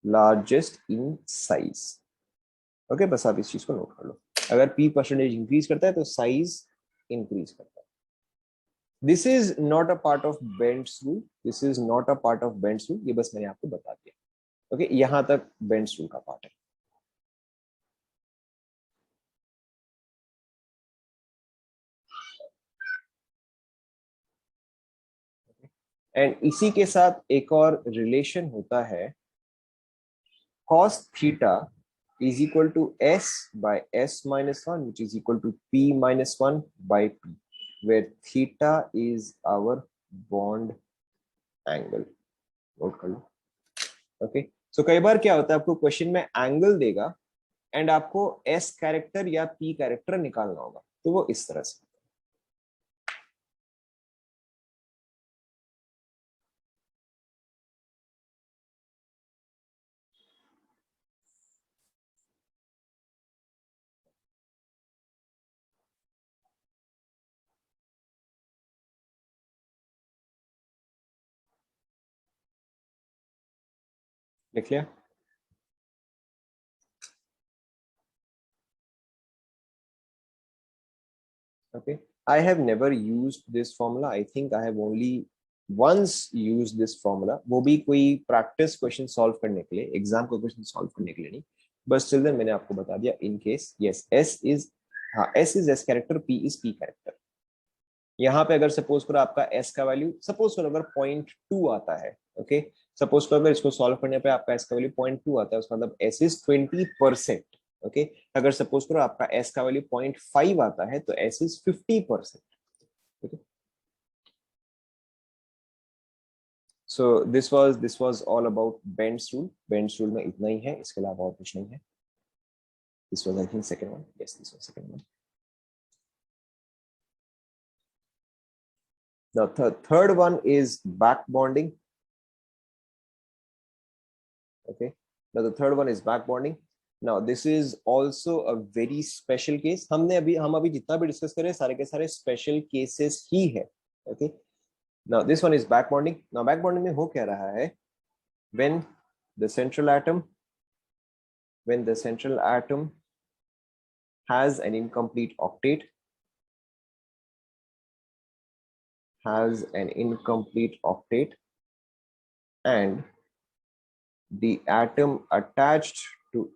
लार्जेस्ट इन साइज। ओके, बस आप इस चीज को नोट कर लो, अगर p परसेंटेज इंक्रीज करता है तो साइज इंक्रीज करता है। This is not a part of Bent's rule, this is not a part of Bent's rule, ये बस मैंने आपको बता दिया। ओके, यहां तक बेंड्स रूल का पार्ट है। एंड इसी के साथ एक और रिलेशन होता है, cos theta is equal to s by s minus 1 which is equal to p minus 1 by p, where theta is our bond angle। Note कर लो। ओके, सो कई बार क्या होता है, आपको क्वेश्चन में एंगल देगा एंड आपको s कैरेक्टर या p कैरेक्टर निकालना होगा, तो वो इस तरह से। लिख लिया? Okay, I have never used this formula. I think I have only once used this formula. वो भी कोई प्रैक्टिस क्वेश्चन सॉल्व करने के लिए, एग्जाम का क्वेश्चन सॉल्व करने के लिए नहीं, बस चिल्ड्रन मैंने आपको बता दिया in case. Yes, S is, हाँ S is S character, P is P character. यहाँ पे अगर सपोज करो आपका एस का वैल्यू, सपोज करो अगर 0.2 आता है, ओके, सपोज करो अगर इसको सॉल्व करने पे आपका एस का वैल्यू 0.2 आता है, उसका मतलब एस इज 20%। ओके, अगर सपोज करो आपका एस का वैल्यू 0.5 आता है तो S is 50%। Okay, so this was all about Bent's rule. Bent's rule में इतना ही है, इसके अलावा और कुछ नहीं है। This was I think second one, yes this was second one. The third one is back bonding. Okay, now the third one is back bonding. Now this is also a very special case। हम अभी जितना भी discuss करें सारे के सारे special cases ही है। Okay, now this one is back bonding। now back bonding में हो क्या रहा है, when the central atom when the central atom has an incomplete octet, and the atom attached to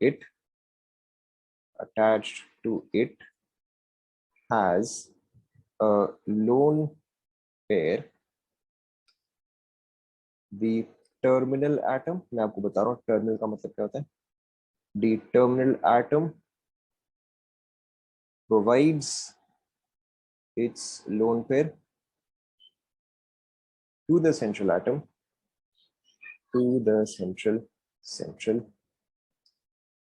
it has a lone pair, the terminal atom, मैं आपको बता रहा हूँ टर्मिनल का मतलब क्या होता है. D terminal atom provides its lone pair to the central atom, to the central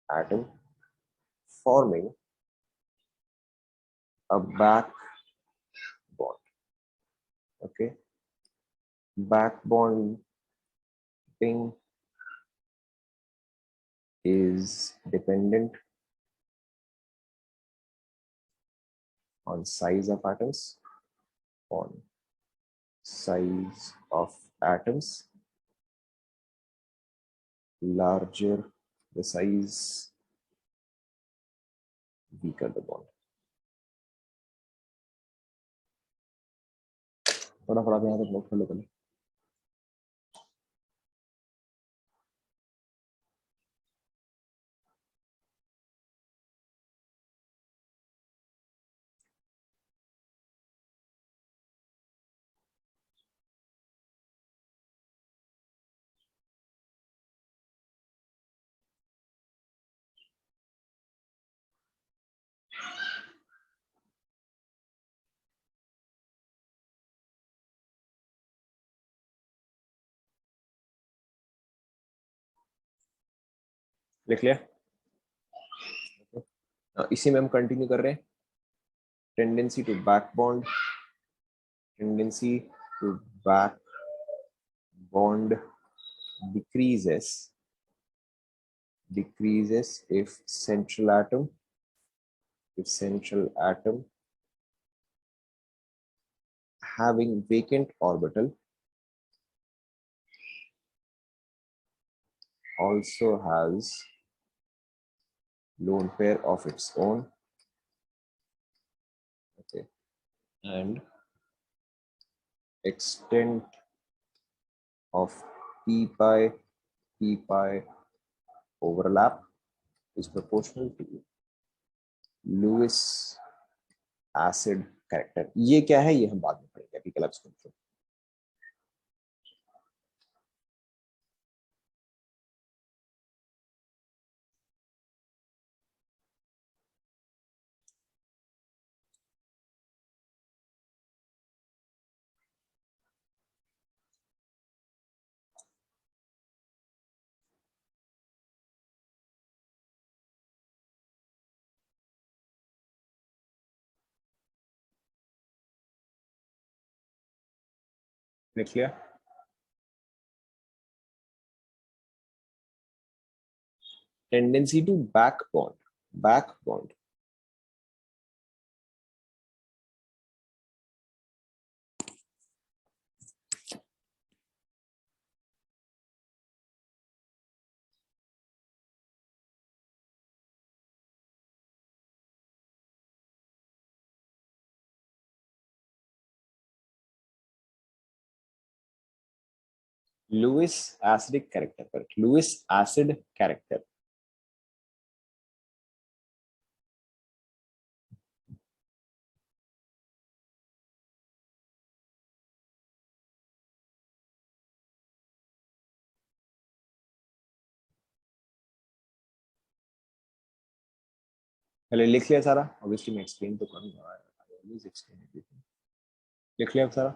atom, forming a back bond. Okay, back bonding is dependent on size of atoms, on size of atoms. Larger the size, weaker the bond. थोड़ा थोड़ा यहाँ तक note कर लो पहले. लिख लिया. इसी में हम कंटिन्यू कर रहे हैं. Tendency to back bond, tendency to back bond decreases if central atom having vacant orbital also has lone pair of its own. Okay, and extent of p pi overlap is proportional to Lewis acid character. ये क्या है, ये हम बाद में पढ़ेंगे, अभी कल आपको. लिख लिया. Tendency to back bond. Lewis acidic character, correct. Lewis acid character. पहले लिख लिया सारा. ऑब्वियसली मैं एक्सप्लेन तो करूंगा. लिख लिया सारा.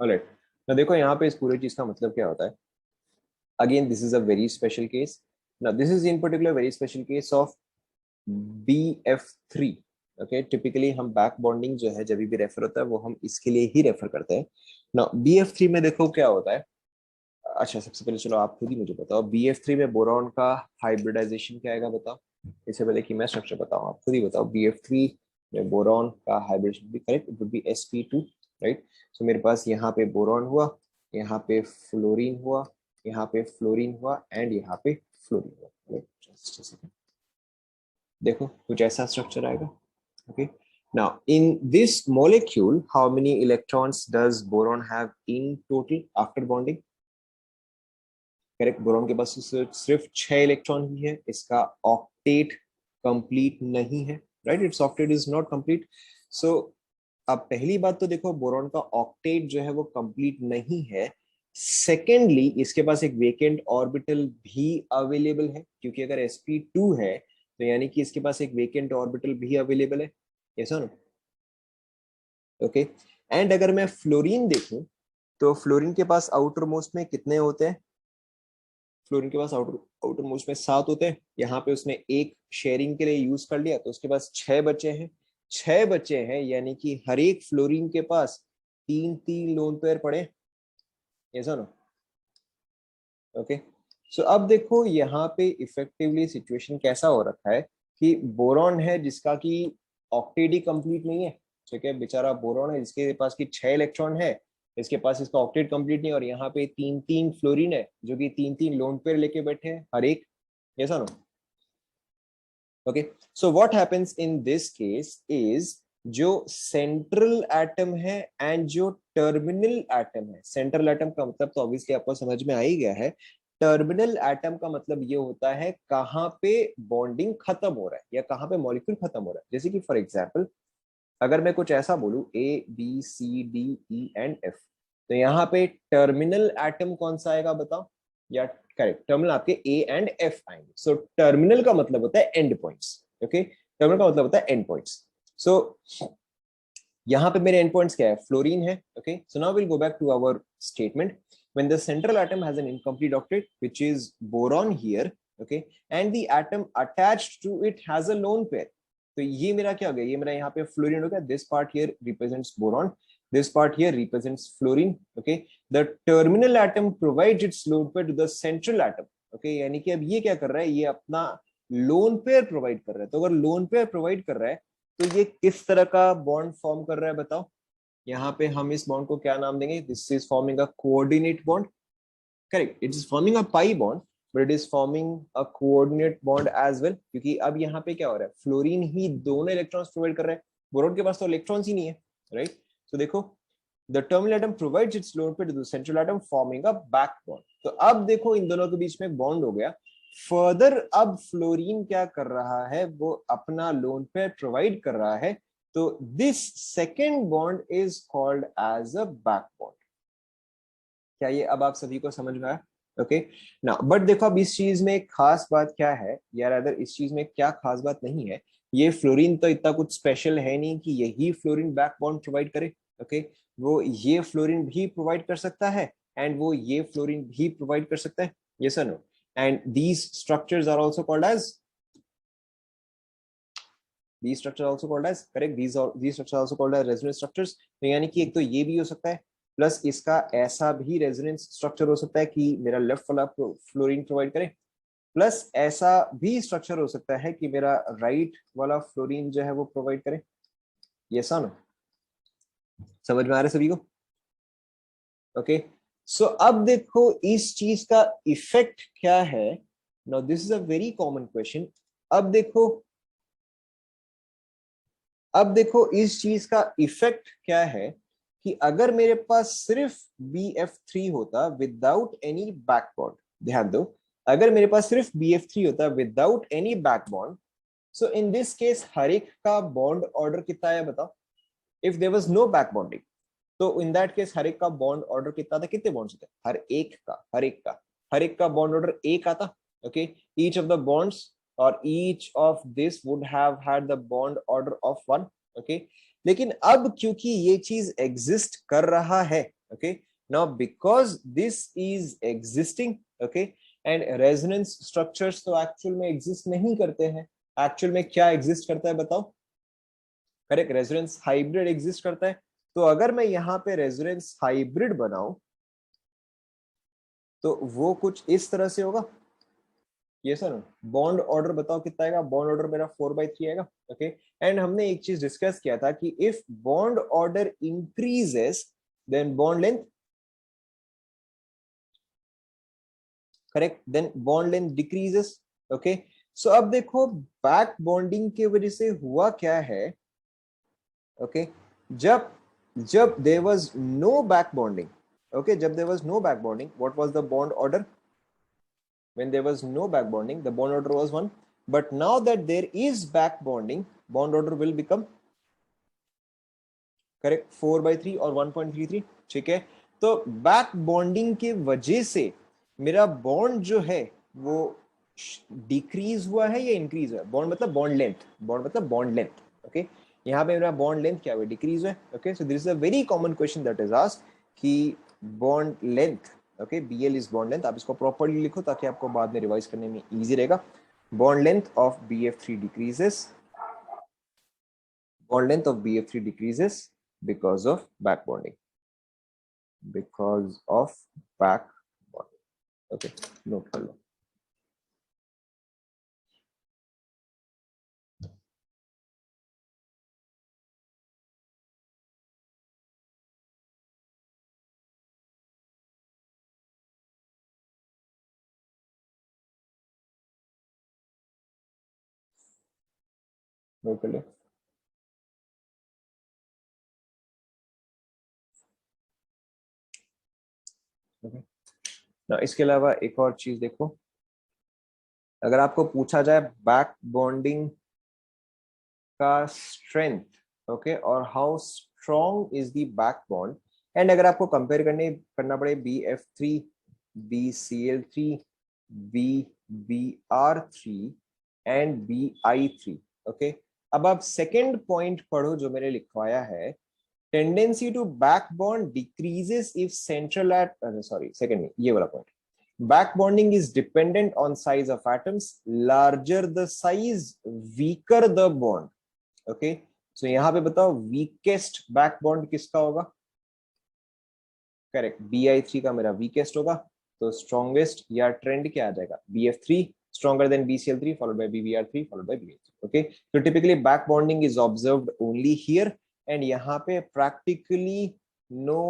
ऑलराइट. ना देखो यहाँ पे इस पूरे चीज का मतलब क्या होता है. Again this is a very special case. ना this is in particular very special case of BF3. Okay, typically हम बैक बॉन्डिंग जो है जब भी रेफर होता है वो हम इसके लिए ही रेफर करते हैं ना. BF3 में देखो क्या होता है. अच्छा, सबसे पहले चलो आप खुद ही मुझे बताओ, BF3 में बोरॉन का हाइब्रिडाइजेशन क्या आएगा, बताओ. इससे पहले कि मैं स्ट्रक्चर बताऊं, आप खुद ही बताओ. BF3 में बोरॉन का हाइब्रिडेशन भी correct, it would be sp2, right. So मेरे पास यहाँ पे बोरॉन हुआ, यहाँ पे फ्लोरीन हुआ, यहाँ पे फ्लोरीन हुआ एंड यहाँ पे फ्लोरीन हुआ. देखो कुछ ऐसा स्ट्रक्चर आएगा. Okay, now in this molecule how many electrons does boron have in total after bonding? Correct, boron के पास सिर्फ 6 इलेक्ट्रॉन ही है. इसका ऑक्टेट कंप्लीट नहीं है, right. It's octet is not complete. So अब पहली बात तो देखो बोरॉन का ऑक्टेट जो है वो कंप्लीट नहीं है। सेकेंडली इसके पास एक वेकेंट ऑर्बिटल भी अवेलेबल है, क्योंकि अगर sp2 है तो यानी कि इसके पास एक वेकेंट ऑर्बिटल भी अवेलेबल है, ऐसा ना? ओके। एंड अगर मैं फ्लोरीन देखूं तो फ्लोरीन के पास आउटर मोस्ट में कितने होते हैं? फ्लोरीन के पास आउटर मोस्ट में 7 होते हैं। यहाँ पे उसने एक शेयरिंग के लिए यूज कर लिया तो उसके पास 6 बचे हैं। 6 बचे हैं यानी कि हर एक फ्लोरीन के पास 3 3 लोन पेयर पड़े, ऐसा ना? ओके। सो अब देखो यहाँ पे इफेक्टिवली सिचुएशन कैसा हो रखा है कि बोरॉन है जिसका कि ऑक्टेट ही कंप्लीट नहीं है। ठीक है, बेचारा बोरॉन है जिसके पास की 6 इलेक्ट्रॉन है, इसके पास इसका ऑक्टेट कंप्लीट नहीं, और यहाँ पे 3 3 फ्लोरीन है जो कि 3 3 लोन पेयर लेके बैठे हैं हर एक, ऐसा ना? Okay. So what happens in this case is, जो सेंट्रल एटम है एंड जो टर्मिनल एटम है, सेंट्रल एटम का मतलब तो ऑब्वियसली आपको समझ में आ ही गया है। टर्मिनल एटम का मतलब ये होता है कहाँ पे बॉन्डिंग खत्म हो रहा है या कहाँ पे मॉलिक्यूल खत्म हो रहा है। जैसे कि फॉर एग्जाम्पल अगर मैं कुछ ऐसा बोलूं A B C D E and F, तो यहाँ पे टर्मिनल एटम कौन सा आएगा बताओ? या करेक्ट, टर्मिनल आपके A and F आएंगे। सो टर्मिनल का मतलब होता है एंड पॉइंट्स। ओके, टर्मिनल का मतलब होता है एंड पॉइंट्स। सो यहाँ पे मेरे एंड पॉइंट्स क्या है? फ्लोरीन है। Okay, so now will go back to our statement. when the central atom has an incomplete octet which is boron here, okay, and the atom attached to it has a lone pair, तो ये मेरा क्या हो गया? ये मेरा यहाँ पे फ्लोरीन हो गया। This part here represents boron, this part here represents fluorine. Okay, the terminal atom provides its lone pair to the central atom. Okay, यानी कि अब ये क्या कर रहा है? ये अपना लोन पेयर प्रोवाइड कर रहा है। तो अगर लोन पेयर प्रोवाइड कर रहा है तो ये किस तरह का बॉन्ड फॉर्म कर रहा है बताओ? यहाँ पे हम इस बॉन्ड को क्या नाम देंगे? This is forming a coordinate bond. Correct, it is forming a pi bond but it is forming a coordinate bond as well, क्योंकि अब यहाँ पे क्या हो रहा है? फ्लोरीन ही दोनों इलेक्ट्रॉन्स प्रोवाइड कर रहा है, बोरॉन के पास तो इलेक्ट्रॉन्स ही नहीं है, राइट? तो देखो, the terminal atom provides its lone pair to the central atom forming a back bond. तो अब देखो इन दोनों के बीच में बॉन्ड हो गया। फर्दर अब फ्लोरीन क्या कर रहा है? वो अपना लोन पेयर प्रोवाइड कर रहा है। तो this second bond is called as a back bond. क्या ये अब आप सभी को समझ में आया? ओके ना, बट देखो अब इस चीज में एक खास बात क्या है यार, अगर इस चीज में क्या खास बात नहीं है, ये फ्लोरीन तो इतना कुछ स्पेशल है नहीं कि यही फ्लोरीन बैक बॉन्ड प्रोवाइड करे। ओके, वो ये फ्लोरीन भी प्रोवाइड कर सकता है एंड वो ये फ्लोरीन भी प्रोवाइड कर सकता है, यस और no? And these structures are also called as, these structures are also called as, correct, these structures are also called as resonance structures। तो यानी कि एक तो ये भी हो सकता है, प्लस इसका ऐसा भी रेजोनेंस स्ट्रक्चर हो सकता है कि मेरा लेफ्ट वाला फ्लोरीन प्रोवाइड करे, प्लस ऐसा भी स्ट्रक्चर हो सकता है कि मेरा राइट वाला फ्लोरीन जो है वो प्रोवाइड करे। ये सा ना, समझ में आ रहा है सभी को? ओके, सो अब देखो इस चीज का इफेक्ट क्या है। Now this is a very common question. अब देखो, अब देखो इस चीज का इफेक्ट क्या है कि अगर मेरे पास सिर्फ BF3 होता विदाउट एनी बैक बॉन्ड, ध्यान दो, अगर मेरे पास सिर्फ BF3 होता without any back bond, so in this case हर एक का बॉन्ड ऑर्डर कितना आया बताओ? If there was no back bonding, तो इन दैट केस हर एक का बॉन्ड ऑर्डर कितना था? कितने बॉन्ड्स थे? हर एक का बॉन्ड ऑर्डर एक आता। Okay, each of the bonds और each of this would have had the bond order of 1। Okay, लेकिन अब क्योंकि ये चीज एग्जिस्ट कर रहा है, okay, now because this is existing, okay, and resonance structures तो एक्चुअल में एग्जिस्ट नहीं करते हैं। एक्चुअल में क्या एग्जिस्ट करता है बताओ? करेक्ट, रेजोनेंस हाइब्रिड एग्जिस्ट करता है। तो अगर मैं यहाँ पे रेजोनेंस हाइब्रिड बनाऊं तो वो कुछ इस तरह से होगा। ये सर, बॉन्ड ऑर्डर बताओ कितना आएगा? बॉन्ड ऑर्डर मेरा 4/3 आएगा। ओके, एंड हमने एक चीज डिस्कस किया था कि if bond order increases then bond length, correct, then bond length decreases. Okay, so अब देखो बैक बॉन्डिंग की वजह से हुआ क्या है। ओके, जब जब there was no back bonding, okay, जब there was no back bonding, what was the bond order? When there was no back bonding, the bond order was 1, but now that there is back bonding, bond order will become correct, 4/3 और 1.33, ठीक है। तो back bonding के वजह से मेरा bond जो है वो डिक्रीज हुआ है या इंक्रीज हुआ है? बॉन्ड मतलब बॉन्ड लेंथ, बॉन्ड मतलब बॉन्ड लेंथ, ओके। यहाँ पे मेरा बॉन्ड लेंथ क्या हुआ, डिक्रीज हुआ है, okay. So this is a very common question that is asked कि bond length, okay, BL is bond length. आप इसको प्रॉपर्ली लिखो ताकि आपको बाद में रिवाइज करने में इजी रहेगा। Bond length of BF3 decreases, bond length of BF3 decreases because of back bonding, because of back bonding, okay, note कर लो। नोट कर लो, okay। ना इसके अलावा एक और चीज देखो, अगर आपको पूछा जाए बैक बॉन्डिंग का स्ट्रेंथ, ओके, और how strong is the back bond, and अगर आपको कंपेयर करना पड़े BF3, BCl3, BBr3 and BI3, okay. अब आप सेकेंड पॉइंट पढ़ो जो मैंने लिखवाया है, tendency to back bond decreases if central at, sorry second में ये वाला point, back bonding is dependent on size of atoms, larger the size weaker the bond, okay. So यहाँ पे बताओ वीकेस्ट बैक बॉन्ड किसका होगा? करेक्ट, BI3 का मेरा वीकेस्ट होगा। तो स्ट्रॉन्गेस्ट या ट्रेंड क्या आ जाएगा? BF3 stronger than BCl3 followed by BBr3 followed by BH3, okay। so typically back bonding is observed only here, and यहाँ पे practically no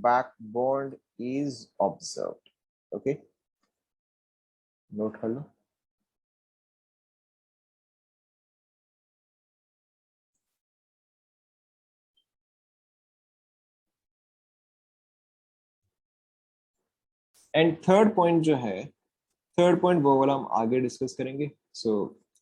back bond is observed, okay। Note कर लो। And third point जो है, third point वो वाला हम आगे discuss करेंगे। So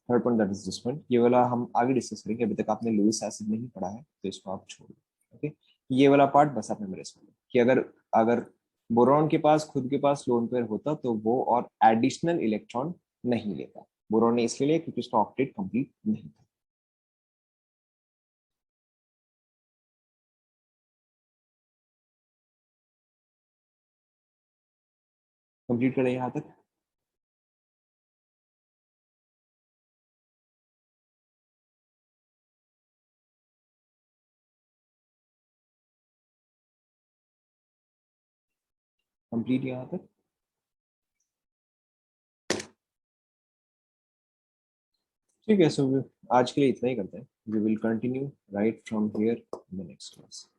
third point that is this point, ये वाला हम आगे डिस्कस करेंगे। अभी तक आपने लुईस एसिड नहीं पढ़ा है तो इसको आप छोड़ो, ओके। ये वाला पार्ट बस आपने मेरे समझ कि अगर अगर बोरॉन के पास खुद के पास लोन पेयर होता तो वो और एडिशनल इलेक्ट्रॉन नहीं लेता। बोरॉन ने इसलिए लिया क्योंकि उसका ऑक्टेट कंप्लीट नहीं था। कंप्लीट करें यहाँ तक? कंप्लीट यहाँ तक? ठीक है। सो आज के लिए इतना ही करते हैं। We will continue right from here in the next class.